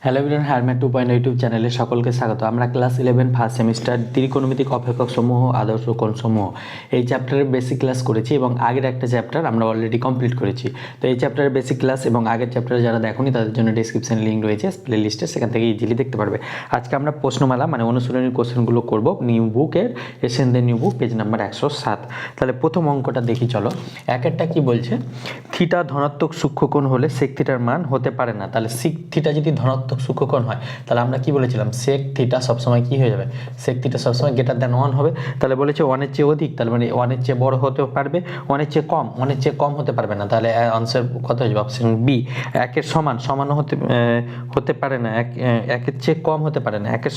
Hello everyone, হারম্যাট 2.0 YouTube চ্যানেলে সকলকে স্বাগত। আমরা ক্লাস 11 ফার্স্ট সেমিস্টার ত্রিকোণমিতিক অপেক্ষক সমূহ, আদর্শ কোণ সমূহ এই চ্যাপ্টারের বেসিক ক্লাস করেছি এবং আগের একটা চ্যাপ্টার আমরা অলরেডি কমপ্লিট করেছি। তো এই চ্যাপ্টারের বেসিক ক্লাস এবং আগের চ্যাপ্টারে যারা দেখোনি তাদের জন্য ডেসক্রিপশন লিঙ্ক রয়েছে প্লে লিস্টে, সেখান থেকে ইজিলি দেখতে পারবে। আজকে আমরা প্রশ্নমালা মানে অনুশীলনীর কোশ্চেনগুলো করব নিউ বুকের এসেন্দের নিউ বুক পেজ নাম্বার 107। তাহলে প্রথম অঙ্কটা দেখি চলো। একেরটা কি বলছে, থিটা ধনাত্মক সূক্ষ্মকোণ হলে সেক থিটার মান হতে পারে না। তাহলে সেক থিটা যদি ধনাত্মক সূক্ষ্মকোণ হয় তাহলে আমরা কি বলেছিলাম, সেক থিটা সবসময় কি হয়ে যাবে, সেক থিটা সবসময় গ্রেটার দ্যান 1 হবে। তাহলে বলেছে 1-এর চেয়ে অধিক, তাহলে মানে 1-এর চেয়ে বড় হতে পারবে, 1-এর চেয়ে কম, 1-এর চেয়ে কম হতে পারবে না। তাহলে আনসার কত হয়ে যাবে, অপশন বি। একের সমানও হতে পারে না, একের চেয়ে কম হতে পারে না, একের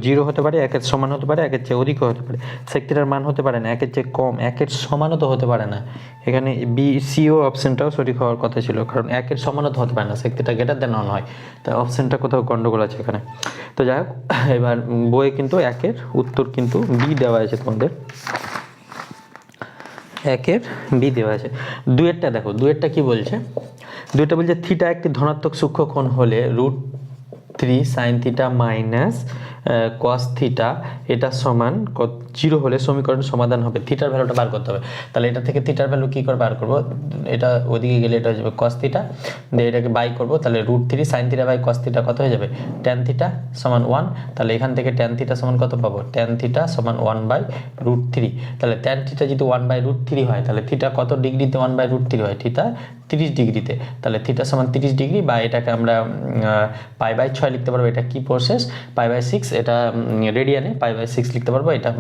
জিরো হতে পারে, একের সমান হতে পারে, একের চেয়ে অধিকও হতে পারে। সেক থিটার মান হতে পারে না একের চেয়ে কম, একের সমানও তো হতে পারে না। এখানে বি সিও অপশনটাও সঠিক হওয়ার কথা ছিল, কারণ একের সমানও তো হতে পারে না, সেক থিটা গ্রেটার দ্যান 1 হয়। তাই অপশনটা কোথাও গন্ডগোল আছে এখানে। তো যাই হোক, এবার বইয়ে কিন্তু একের উত্তর কিন্তু বি দেওয়া আছে তোমাদের, একের বি দেওয়া আছে। দুয়েরটা দেখো, দুয়েরটা কি বলছে, দুয়েরটা বলছে থিটা একটি ধনাত্মক সূক্ষ্মকোণ হলে √3 sin theta minus cos theta এটা সমান 0 হলে সমীকরণ সমাধান হবে। থিটার ভ্যালুটা বার করতে হবে। তাহলে এটা থেকে থিটার ভ্যালু কী করে বার করবো, এটা ওদিকে গেলে এটা হয়ে যাবে কস থিটা, দিয়ে এটাকে বাই করবো, তাহলে √3 sin theta by cos theta কত হয়ে যাবে, ট্যান থিটা সমান 1। তাহলে এখান থেকে ট্যান থিটা সমান কত পাবো, ট্যান থিটা সমান 1/√3। তাহলে ট্যান থিটা যদি 1/√3 হয় তাহলে থিটা কত ডিগ্রিতে 1/√3 হয়, থিটা 30 ডিগ্রিতে। তাহলে থিটা সমান 30 ডিগ্রি, বা এটাকে আমরা π/6 লিখতে পারবো। এটা কি প্রসেস, π/6, এটা রেডিয়ানে π/6 লিখতে পারবো। এটা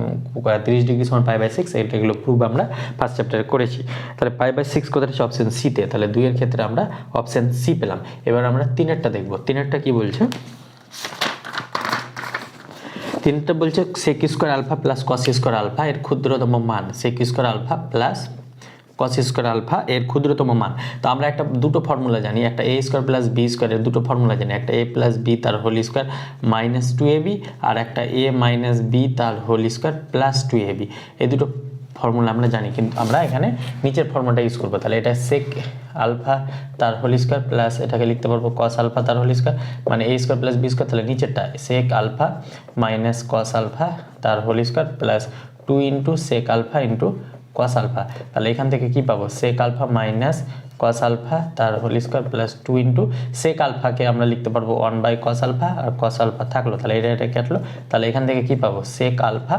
30 ডিগ্রি সমান π/6, এগুলো প্রুভ আমরা ফার্স্ট চ্যাপ্টারে করেছি। তাহলে π/6 কোথায় আছে, অপশন সিতে। তাহলে 2 এর ক্ষেত্রে আমরা অপশন সি পেলাম। এবার আমরা 3-এরটা দেখব। 3-এরটা কি বলছে, 3টা বলছে sec square alpha plus cos square alpha এর ক্ষুদ্রতম মান, sec square alpha plus cos square alpha এর ক্ষুদ্রতম মান। তো আমরা দুটো ফর্মুলা জানি, একটা a স্কোয়ার প্লাস বি স্কোয়ারের দুটো ফর্মুলা জানি, একটা a প্লাস বি তার হোল স্কোয়ার মাইনাস 2ab, আর একটা a মাইনাস বি তার হোল স্কোয়ার প্লাস 2ab। এই দুটো ফর্মুলা আমরা জানি, কিন্তু আমরা এখানে নিচের ফর্মুলাটা ইউজ করবো। তাহলে এটা সেক আলফা তার হোল স্কোয়ার প্লাস এটাকে লিখতে পারবো কস আলফা তার হোল স্কোয়ার, মানে a square plus b square. তাহলে নিচেরটা sec alpha minus cos alpha তার whole square plus 2 into sec alpha into cos alpha. তাহলে এখান থেকে কি পাবো, sec alpha minus cos alpha তার whole square plus 2 into sec আলফাকে আমরা লিখতে পারবো 1/cos আলফা, আর কস আলফা থাকলো, তাহলে এটা কাটলো। তাহলে এখান থেকে কি পাবো, sec alpha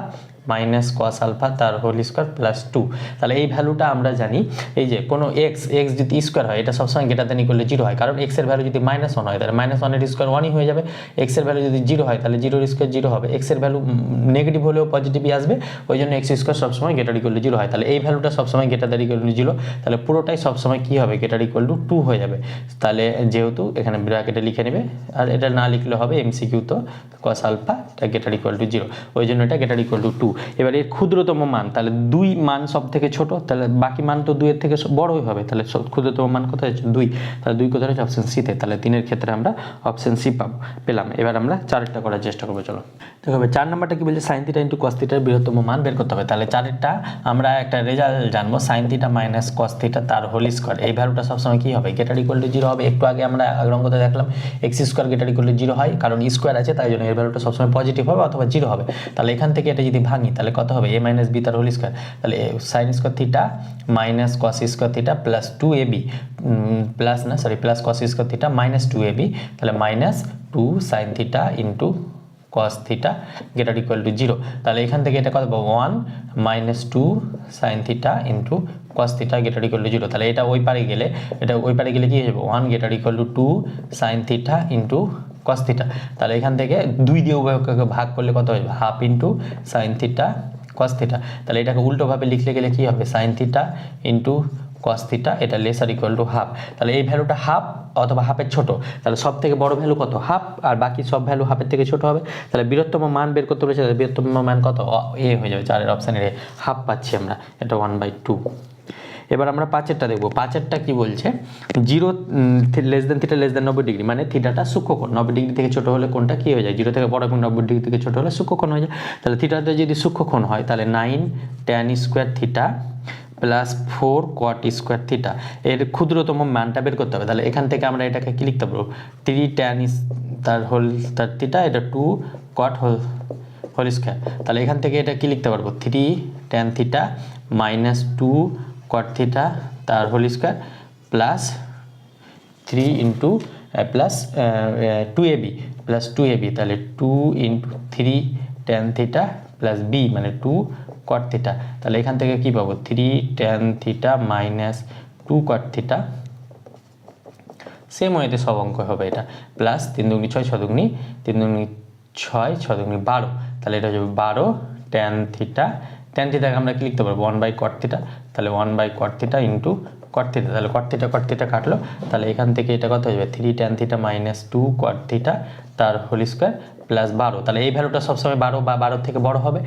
minus cos alpha তার হোল স্কোয়ার প্লাস 2। তাহলে এই ভ্যালুটা আমরা জানি, এই যে কোনো এক্স যদি স্কোয়ার হয় এটা সবসময় গ্রেটার দ্যান ইকুয়াল টু 0 হয়, কারণ এক্সের ভ্যালু যদি -1 হয় তাহলে -1 এর স্কোয়ার 1ই হয়ে যাবে। এক্সের ভ্যালু যদি 0 হয় তাহলে 0 এর স্কোয়ার 0 হবে। এক্সের ভ্যালু নেগেটিভ হলেও পজিটিভই আসবে, ওই জন্য এক্স স্কোয়ার সবসময় গ্রেটার ইকুয়াল টু 0 হয়। তাহলে এই ভ্যালুটা সবসময় গ্রেটার দ্যান ইকুয়াল টু 0, তাহলে পুরোটাই সবসময় কী হবে, গ্রেটার ইকুয়াল টু 2 হয়ে যাবে। তাহলে যেহেতু এখানে ব্র্যাকেটে লিখে নেবে, আর এটা না লিখলে হবে এমসিকিউ তো কস আলফা এটা গ্রেটার ইকুয়াল টু 0, ওই জন্য এটা গ্রেটার ইকুয়াল টু 2। এবার এর ক্ষুদ্রতম মান, তাহলে 2 মান সব থেকে ছোট, তাহলে বাকি মান তো 2 এর থেকে বড়ই হবে। তাহলে ক্ষুদ্রতম মান কোথায় আছে, 2। তাহলে 2 কোথায় আছে, অপশন সিতে। তাহলে 3-এর ক্ষেত্রে আমরা অপশন সি পেলাম। এবার আমরা 4-এরটা করার চেষ্টা করবো। চলো দেখো, 4 নাম্বারটা কি বলছে, সাইন থিটা ইন্টু কস থিটার বৃহত্তম মান বের করতে হবে। তাহলে 4-এরটা আমরা একটা রেজাল্ট জানবো, sign theta minus cos theta তার হোল স্কোয়ার। এই ভ্যালুটা সবসময় কি হবে, গ্রেটার ইকুয়াল টু 0 হবে। একটু আগে আমরা অঙ্কতে দেখলাম x square greater equal to 0 হয়, কারণ স্কোয়ার আছে তাই জন্য এর ভ্যালুটা সবসময় পজিটিভ হবে অথবা 0 হবে। তাহলে এখান থেকে এটা যদি ভাঙি তাহলে কত হবে, a মাইনাস বি তার হোল স্কোয়ার। তাহলে sine square theta minus cos square theta plus 2ab plus cos square theta minus 2ab, তাহলে minus 2 sine theta into cos theta greater equal to 0। তাহলে এখান থেকে এটা কত পাবো, 1 minus 2 sine theta into cos theta greater equal to 0। তাহলে এটা ওই পারে গেলে কি হয়ে যাবে, 1 greater equal to 2 sine theta into cos theta. তাহলে এখান থেকে 2 দিয়ে উভয়কে ভাগ করলে কত হবে, half into sine theta cos theta. তাহলে এটাকে উল্টোভাবে লিখলে গেলে কি হবে, sine theta into cos theta, এটা লেসার ইকুয়াল টু হাফ। তাহলে এই ভ্যালুটা হাফ অথবা হাফের ছোট, তাহলে সব থেকে বড় ভ্যালু কত, হাফ, আর বাকি সব ভ্যালু হাফের থেকে ছোট হবে। তাহলে বৃহত্তম মান বের করতে বলেছে, বৃহত্তম মান কত, এ হয়ে যাবে। 4-এর অপশানের এ, হাফ পাচ্ছি আমরা, এটা 1/2। এবার আমরা 5-এরটা দেখবো। 5-এরটা কি বলছে, 0 less than theta less than 90 degree, মানে থিটাটা সূক্ষ্মকোণ। 90 ডিগ্রি থেকে ছোট হলে কোনটা কি হয়ে যায়, 0 থেকে বড় এবং 90 ডিগ্রি থেকে ছোট হলে সূক্ষ্মকোণ হয়ে যায়। তাহলে থিটাতে যদি সূক্ষ্মকোণ হয় তাহলে 9 tan square theta plus 4 cot square theta, এর ক্ষুদ্রতম মানটা বের করতে হবে। তাহলে এখান থেকে আমরা এটাকে কি লিখতে পারবো, 3 ট্যান তার হোল তার থিটা, এটা 2 কট হোল স্কোয়ার। তাহলে এখান থেকে এটা কি লিখতে পারবো, 3 tan theta minus 2 cot theta তার whole square plus 3 into plus 2ab plus 2ab, তাহলে 2 into 3 tan theta plus b মানে 2 কট থিটা। তাহলে এখান থেকে কি পাবো, 3 tan theta minus 2 cot theta, same ওয়েতে সব অঙ্ক হবে এটা, প্লাস 3 দুগুনি 6 6 দুগুনি 3 দুগুনি 6 6 দুগুনি 12, তাহলে এটা হচ্ছে 12 ট্যান থিটা। ট্যান থিটাকে আমরা কি লিখতে পারবো, 1 বাই কট থিটা, তাহলে 1 by cot theta into cot theta, তাহলে কট থিটা কাটলো, তাহলে এখান থেকে এটা কত হয়ে যাবে, 3 tan theta minus 2 cot theta তার হোল স্কোয়ার প্লাস 12। তাহলে এই ভ্যালুটা সবসময় 12 বা 12 থেকে বড় হবে,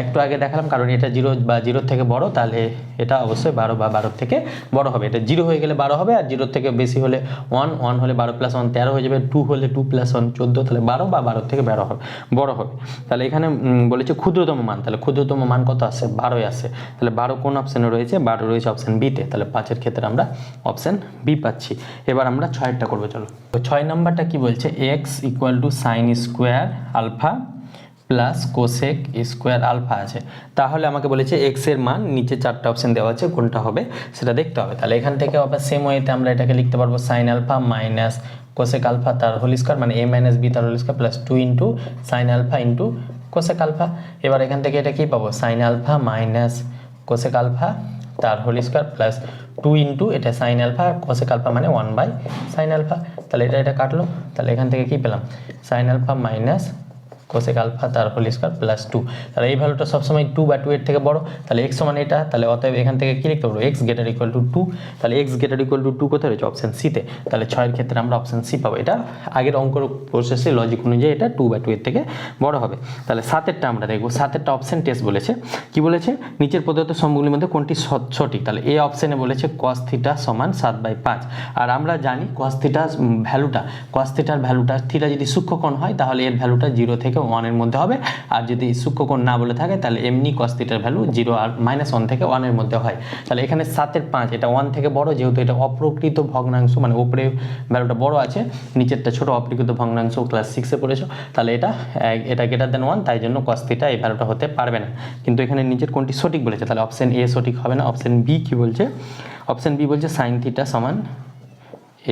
একটু আগে দেখালাম, কারণ এটা 0 বা 0 থেকে বড়, তাহলে এটা অবশ্যই 12 বা 12 থেকে বড় হবে। এটা 0 হয়ে গেলে 12 হবে, আর 0 থেকে বেশি হলে 1, 1 হলে 12 প্লাস 1 13 হয়ে যাবে, 2 হলে 2 প্লাস 1 14, তাহলে 12 বা 12 থেকে বড় হবে। তাহলে এখানে বলেছে ক্ষুদ্রতম মান, তাহলে ক্ষুদ্রতম মান কত আসছে, 12 আসছে। তাহলে 12 কোন অপশানে রয়েছে, 12 রয়েছে অপশান বিতে, তাহলে 5-এর ক্ষেত্রে আমরা অপশান বি পাচ্ছি। এবার আমরা 6-এরটা করবো, চলো। তো 6 নম্বরটা কি বলছে, x equal to sine square alpha plus cosec square alpha আছে। তাহলে আমাকে বলেছে এক্স এর মান, নিচে 4টা অপশন দেওয়া আছে, কোনটা হবে সেটা দেখতে হবে। তাহলে এখান থেকে আবার সেম ওয়েতে আমরা এটাকে লিখতে পারবো sine alpha minus cosec alpha তার হোল স্কোয়ার মানে a মাইনাস বি তার whole square plus 2 into sine alpha into cosec alpha. এবার এখান থেকে এটা কি পাবো, sine alpha minus cosec alpha তার হোল স্কোয়ার প্লাস 2 ইন্টু এটা সাইন আলফা, কোসেক আলফা মানে 1 বাই সাইন আলফা। তাহলে এটা কাটলো, তাহলে এখান থেকে কি পেলাম, sine alpha minus cosec alpha তার হোল স্কোয়ার প্লাস 2। তাহলে এই ভ্যালুটা সবসময় 2 বা 2 এর থেকে বড়, তাহলে এক্স সমান এটা, তাহলে অতএব এখান থেকে কি লিখতে পারবো, এক্স গ্রেটার ইকুয়াল টু 2। তাহলে এক্স গ্রেটার ইকুয়াল টু 2 কোথায় রয়েছে, অপশন সিতে। তাহলে 6-এর ক্ষেত্রে আমরা অপশন সি পাবো। এটা আগের অঙ্কর প্রসেসে লজিক অনুযায়ী এটা 2 বা 2 এর থেকে বড় হবে। তাহলে 7-এরটা আমরা দেখবো, 7-এরটা অপশন টেস্ট বলেছে, কি বলেছে, নিচের প্রদত্ত সমূহগুলির মধ্যে কোনটি সঠিক। তাহলে এই অপশনে বলেছে cos থিটা সমান 7/5, আর আমরা জানি cos থিটার ভ্যালুটা থিটা যদি সূক্ষ্মকোণ হয় তাহলে এর ভ্যালুটা 0 থেকে 1 এর মধ্যে হবে, আর যদি সূক্ষ্মকোণ না বলে থাকে তাহলে এমনি cos থিটার ভ্যালু 0 আর -1 থেকে 1 এর মধ্যে হয়। তাহলে এখানে 7/5 এটা 1 থেকে বড়, যেহেতু এটা অপ্রকৃত ভগ্নাংশ, মানে উপরে ভ্যালুটা বড় আছে, নিচেরটা ছোট অপ্রকৃত ভগ্নাংশ, ক্লাস 6 এ পড়েছো, তাহলে এটা গ্রেটার দেন 1, তাই জন্য cos থিটা এই ভ্যালুটা হতে পারবে না। কিন্তু এখানে নিচের কোনটি সঠিক বলেছে, তাহলে অপশন এ সঠিক হবে না। অপশন বি কি বলছে, অপশন বি বলছে সাইন থিটা সমান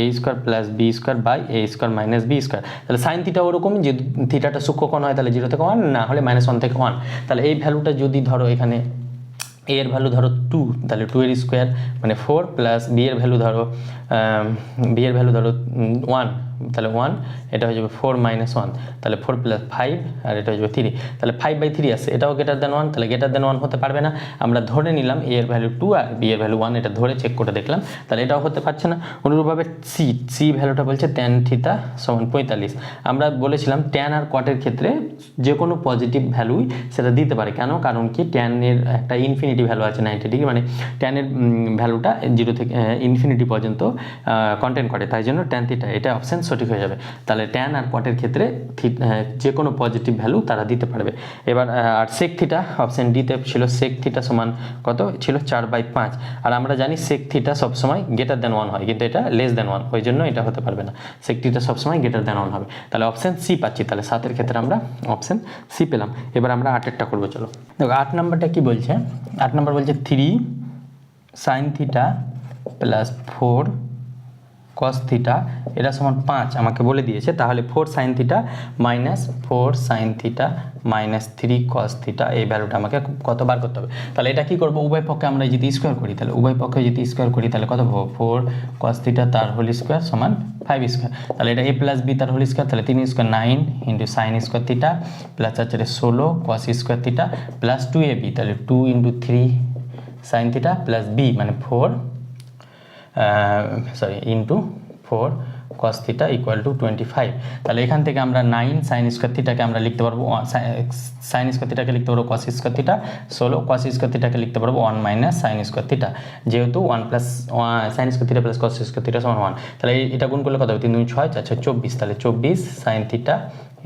a square plus b square by a square minus B square. তাহলে সাইন থিটা ওরকমই, যে থিটাটা সূক্ষ্মকোণ হয় তাহলে 0 থেকে 1, না হলে -1 থেকে 1। তাহলে এই ভ্যালুটা যদি ধরো এখানে a এর ভ্যালু ধরো 2, তাহলে 2 এর স্কোয়ার মানে 4 প্লাস b এর ভ্যালু ধরো 1, তাহলে 1, এটা হয়ে যাবে 4 - 1, তাহলে 4 + 5, আর এটা হয়ে যাবে 3, তাহলে 5/3 আসছে, এটাও গ্রেটার দেন 1, তাহলে গ্রেটার দেন 1 হতে পারবে না। আমরা ধরে নিলাম a এর ভ্যালু 2 আর b এর ভ্যালু 1, এটা ধরে চেক করে দেখলাম, তাহলে এটাও হতে পারছে না। অনুরূপভাবে সি ভ্যালুটা বলছে tan থিটা সমান 45। আমরা বলেছিলাম tan আর কটের ক্ষেত্রে যে কোনো পজিটিভ ভ্যালুই সেটা দিতে পারে, কেন, কারণ কি tan এর একটা ইনফিনিটি ভ্যালু আছে 90 ডিগ্রি, মানে tan এর ভ্যালুটা 0 থেকে ইনফিনিটি পর্যন্ত কন্টেন্ট করে, তাই জন্য tan থিটা এটা অপশন সঠিক হয়ে যাবে। তাহলে tan আর কটের ক্ষেত্রে যে কোনো পজিটিভ ভ্যালু তারা দিতে পারবে। এবার আর sec থিটা অপশন ডিতে ছিল, sec থিটা সমান কত ছিল 4/5, আর আমরা জানি sec থিটা সবসময় গ্রেটার দেন 1 হয়, কিন্তু এটা লেস দেন 1, ওই জন্য এটা হতে পারবে না, sec থিটা সবসময় গ্রেটার দেন 1 হবে। তাহলে অপশন সি পাচ্ছি, তাহলে 7-এর ক্ষেত্রে আমরা অপশন সি পেলাম। এবার আমরা 8-এরটা করবো, চলো দেখো 8 নম্বরটা কি বলছে, 8 নম্বর বলছে 3 sin theta plus 4 cos theta এটা সমান 5 আমাকে বলে দিয়েছে। তাহলে 4 sin theta minus 4 sin theta minus 3 cos theta, এই ভ্যালুটা আমাকে কতবার করতে হবে। তাহলে এটা কি করব, উভয় পক্ষে আমরা যদি স্কোয়ার করি, তাহলে উভয় পক্ষে যদি স্কোয়ার করি তাহলে কত পাবো, 4 cos থিটা তার হোল স্কোয়ার সমান 5 স্কোয়ার। তাহলে এটা a প্লাস বি তার হোল স্কোয়ার, তাহলে 3 square 9 into sine square theta plus 4 16 cos square theta plus 2ab, তাহলে 2 into 3 sine theta plus b মানে 4 into 4 cos theta equal two 25। তাহলে এখান থেকে আমরা 9 সাইন স্কোয়ার থিটাকে আমরা লিখতে পারবো, সাইন স্কোয়ার থিটাকে লিখতে পারবো cos square theta, 16 cos square থিটাকে লিখতে পারবো 1 মাইনাস সাইন স্কোয়ার থিটা, যেহেতু 1 plus sine square theta plus cos square theta সমান 1। তাহলে এটা গুণ করলে কত হবে, 3 2 6 4 6 24, তাহলে 24 sine theta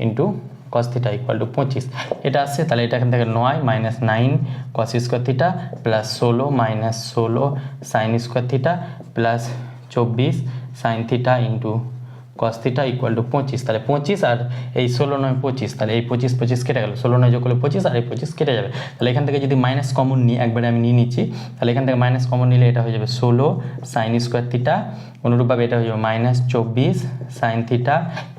into cos theta equal two 25 এটা আসছে। তাহলে এটা এখান থেকে 9 মাইনাস 9 কস square theta plus 16 minus 16 sign square theta plus 24 sine theta into cos theta equal two 25। তাহলে 25 আর এই 16 9 25, তাহলে এই 25 25 কেটে গেল, 16 9 যোগ করলে 25 আর এই 25 কেটে যাবে। তাহলে এখান থেকে যদি মাইনাস কমন নিই, একবারে আমি নিয়ে নিচ্ছি, তাহলে এখান থেকে মাইনাস কমন নিলে এটা হয়ে যাবে 16 সাইন স্কোয়ার থিটা, অনুরূপভাবে এটা হয়ে যাবে minus 24 sine theta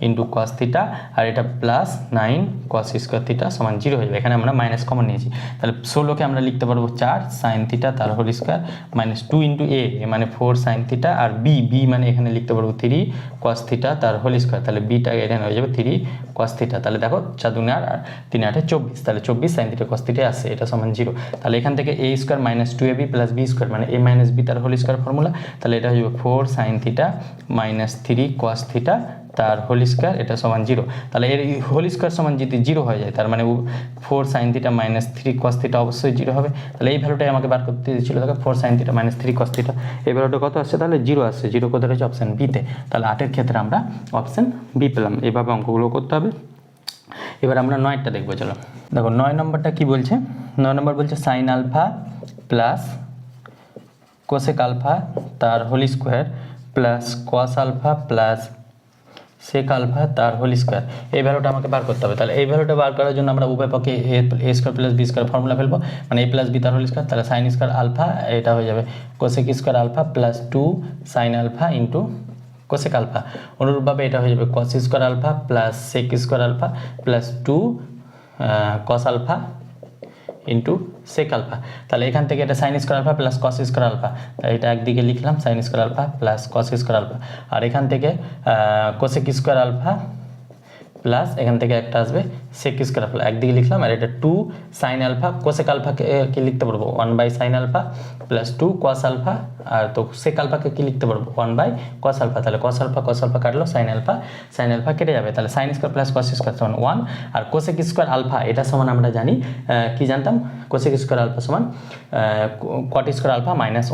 into cos theta, আর এটা প্লাস 9 কস স্কোয়ার থিটা সমান 0 হয়ে যাবে। এখানে আমরা মাইনাস কমন নিয়েছি, তাহলে 16কে আমরা লিখতে পারবো 4 সাইন থিটা তার হোল স্কোয়ার মাইনাস 2 ইন্টু এ মানে 4 সাইন থিটা, আর বি মানে এখানে লিখতে পারবো 3 কস থিটা তার হোল স্কোয়ার, তাহলে বিটা এখানে হয়ে যাবে 3 কস থিটা। তাহলে দেখো 4 2 আর 3 8 24, তাহলে 24 সাইন থিটা কস থিটা আসছে, এটা সমান 0। তাহলে এখান থেকে a square minus 2ab plus b square মানে এ মাইনাস বি তার হোল স্কোয়ার ফর্মুলা, তাহলে এটা হয়ে যাবে 4 sine theta minus 3 cos theta তার হোল স্কোয়ার, এটা সমান 0। তাহলে এর হোল স্কোয়ার সমান যদি 0 হয়ে যায়, তার মানে 4 sine theta minus 3 cos theta অবশ্যই 0 হবে। তাহলে এই ভ্যালুটাই আমাকে বার করতে দিয়েছিল, দেখো 4 sine theta minus 3 cos theta, এই ভ্যালুটা কত আসছে, তাহলে 0 আসছে। 0 কোথায় রয়েছে, অপশান বিতে। তাহলে 8-এর ক্ষেত্রে আমরা অপশান বি পেলাম। এইভাবে অঙ্কগুলো করতে হবে। এবার আমরা 9টা দেখবো, চলো দেখো 9 নম্বরটা কি বলছে। 9 নম্বর বলছে sine alpha plus cosec alpha তার whole square plus cos alpha plus sec alpha তার হোল স্কোয়ার, এই ভ্যালুটা আমাকে বার করতে হবে। তাহলে এই ভ্যালুটা বার করার জন্য আমরা উভয় পক্ষে a square plus b square formula ফেলবো, মানে এ প্লাস বি তার হোল স্কোয়ার, তাহলে সাইন স্কোয়ার আলফা এটা হয়ে যাবে cosec square alpha plus 2 sine alpha into cosec alpha, অনুরূপভাবে এটা হয়ে যাবে cos square alpha plus sec square alpha plus 2 cos alpha into sec alpha. তাহলে এখান থেকে এটা sine square alpha plus cos square alpha, তাহলে এটা একদিকে লিখলাম sine square alpha plus cos square alpha, আর এখান থেকে কোসেক স্কোয়ার আলফা প্লাস এখান থেকে একটা আসবে সেক স্কোয়ার আলফা, একদিকে লিখলাম, আর এটা 2 সাইন আলফা কোসেক আলফাকে কি লিখতে পারবো 1 by sine alpha plus 2 cos alpha, আর তো সেক আলফাকে কি লিখতে পারবো 1 বাই কস আলফা, তাহলে কস আলফা কাটলো, সাইন আলফা কেটে যাবে, তাহলে sine square plus cos square সমান 1, আর কোসেক স্কোয়ার আলফা এটা সমান আমরা জানি কি জানতাম, কোসেক স্কোয়ার আলফা সমান cot square alpha minus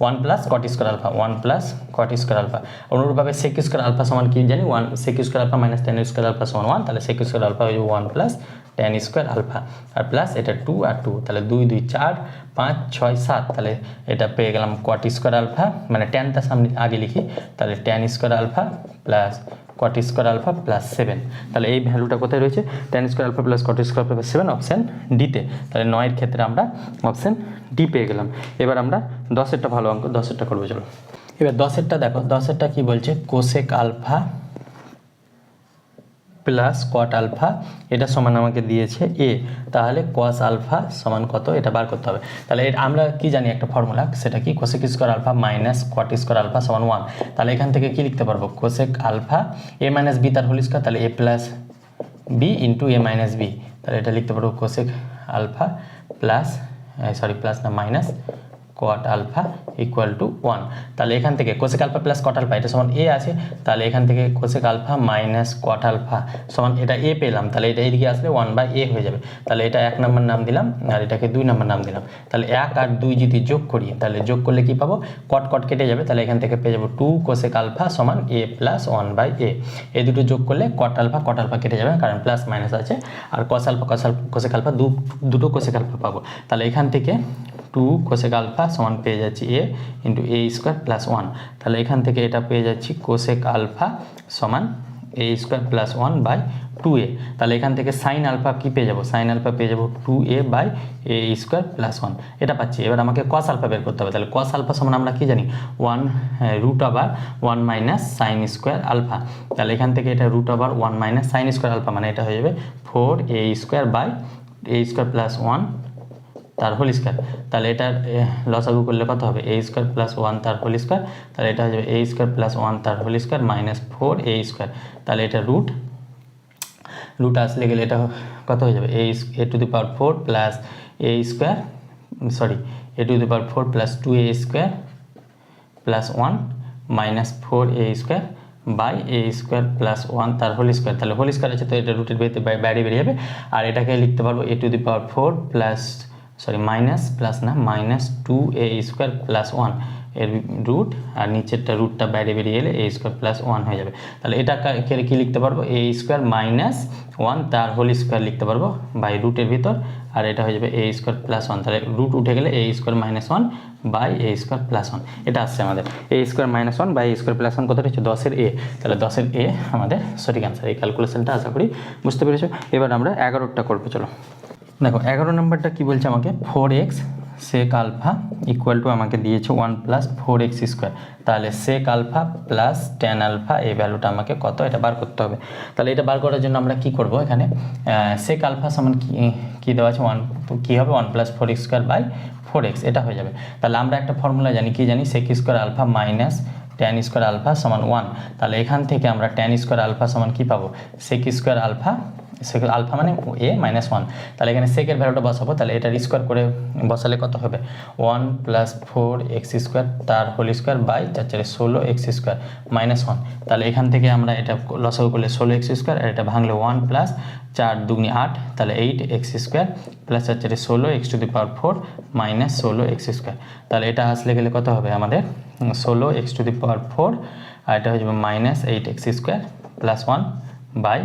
1 plus cot square alpha 1 plus cot square alpha, অনুরূপভাবে সেক স্কোয়ার আলফা সমান কি জানি 1 sec square alpha minus tan square alpha সমান 1, তাহলে সেক স্কোয়ার আলফা হয়ে 1 প্লাস টেন স্কোয়ার আলফা, আর plus এটা 2 আর 2, তাহলে 2 2 4 5 6 7, তাহলে এটা পেয়ে গেলাম কট স্কোয়ার আলফা, মানে টেনটা সামনে আগে লিখি, তাহলে tan square alpha plus cot square alpha plus 7, তাহলে এই ভ্যালুটা কোথায় রয়েছে, tan square alpha plus cot square plus 7 option ডিতে। তাহলে 9-এর ক্ষেত্রে আমরা অপশান ডি পেয়ে গেলাম। এবার আমরা 10-এরটা ভালো অঙ্ক, 10-এরটা করবো, চলো। এবার 10-এরটা দেখো, 10-এরটা কি বলছে, cosec alpha plus cot alpha এটা সমান আমাকে দিয়েছে এ, তাহলে কস আলফা সমান কত এটা বার করতে হবে। তাহলে আমরা কি জানি একটা ফর্মুলা, সেটা কি cosec square alpha minus cot square alpha সমান 1, তাহলে এখান থেকে কি লিখতে পারবো cosec alpha a minus b তার হোল স্কোয়ার, তাহলে a plus b into a minus b, তাহলে এটা লিখতে পারবো কোসেক আলফা প্লাস প্লাস না minus cot alpha equal to 1, তাহলে এখান থেকে cosec alpha plus cot alpha এটা সমান এ আছে, তাহলে এখান থেকে cosec alpha minus cot alpha সমান এটা এ পেলাম, তাহলে এটা এদিকে আসলে 1 বাই এ হয়ে যাবে, তাহলে এটা 1 নম্বর নাম দিলাম আর এটাকে 2 নম্বর নাম দিলাম, তাহলে 1 আর 2 যদি যোগ করি, তাহলে যোগ করলে কি পাবো, কট কেটে যাবে, তাহলে এখান থেকে পেয়ে যাবো 2 কোসেক আলফা সমান এ প্লাস 1 বাই এ, এই দুটো যোগ করলে কট আলফা কেটে যাবে কারণ প্লাস মাইনাস আছে, আর কোসেক আলফা দুটো কোসেক আলফা পাবো, তাহলে এখান থেকে 2 কোসেক আলফা সমান পেয়ে যাচ্ছি এ ইন্টু এ স্কোয়ার প্লাস 1, তাহলে এখান থেকে এটা পেয়ে যাচ্ছি কোসেক আলফা সমান এ স্কোয়ার প্লাস 1 বাই 2a, তাহলে এখান থেকে সাইন আলফা কি পেয়ে যাবো, সাইন আলফা পেয়ে যাবো 2a by A square plus 1, এটা পাচ্ছি। এবার আমাকে কস আলফা বের করতে হবে, তাহলে কস আলফা সমান আমরা কি জানি 1 root over 1 minus sine square alpha, তাহলে এখান থেকে এটা root over 1 minus sine square alpha, মানে এটা হয়ে যাবে 4a square by A square plus 1 তার হোল স্কোয়ার, তাহলে এটার লসাগু করলে কত হবে এ স্কোয়ার প্লাস 1 তার হোল স্কোয়ার, তাহলে এটা হয়ে যাবে এ স্কোয়ার প্লাস 1 তার whole square minus 4a square, তাহলে এটা রুট আসলে গেলে এটা কত হয়ে যাবে a to the power 4 plus A square a to the power 4 plus 2a square plus 1 minus 4a square by A square plus 1 তার হোল স্কোয়ার, তাহলে হোল স্কোয়ার আছে তো এটা রুটের বাইরে বেরিয়ে যাবে, আর এটাকে লিখতে পারবো a to the power 4 plus minus 2a square plus 1 এর রুট, আর নিচেরটা রুটটা বাইরে বেরিয়ে এলে এ স্কোয়ার প্লাস 1 হয়ে যাবে। তাহলে এটা কি লিখতে পারবো, এ স্কোয়ার মাইনাস 1 তার হোল স্কোয়ার লিখতে পারবো বাই রুটের ভিতর, আর এটা হয়ে যাবে এ স্কোয়ার প্লাস 1। তাহলে রুট উঠে গেলে a square minus 1 by A square plus 1, এটা আসছে আমাদের a square minus 1 by A square plus 1, কতটা হচ্ছে 10 এর এ। তাহলে 10 এর এ আমাদের সঠিক অ্যান্সার। এই ক্যালকুলেশনটা আশা করি বুঝতে পেরেছো। এবার আমরা 11টা করবো, চলো দেখো 11 নম্বরটা কি বলছে আমাকে, 4x sec alpha equal two আমাকে দিয়েছে 1 প্লাস 4x স্কোয়ার। তাহলে sec alpha plus tan alpha এই ভ্যালুটা আমাকে কত, এটা বার করতে হবে। তাহলে এটা বার করার জন্য আমরা কি করব, এখানে sec আলফা সমান কি দেওয়া আছে 1, তো কী হবে 1 plus 4x square by 4x, এটা হয়ে যাবে। তাহলে আমরা একটা ফর্মুলা জানি, কি জানি, sec square alpha minus tan square alpha সমান 1। তাহলে এখান থেকে আমরা tan স্কোয়ার আলফা সমান কি পাবো, sec square alpha, sec alpha মানে এ মাইনাস 1। তাহলে এখানে সেকের ভ্যালুটা বসাবো, তাহলে এটার স্কোয়ার করে বসালে কত হবে 1 প্লাস 4x স্কোয়ার তার whole square by 4 4 16x square minus 1। তাহলে এখান থেকে আমরা এটা লসাগু করলে 16x স্কোয়ার, আর এটা ভাঙলে 1 প্লাস 4 দুগুনি 8, তাহলে 8x square plus 4 4 16x two the power 4 minus 16x square. তাহলে এটা আসলে গেলে কত হবে আমাদের 16x টু দি পাওয়ার 4, আর এটা হয়ে যাবে minus 8x square plus 1 by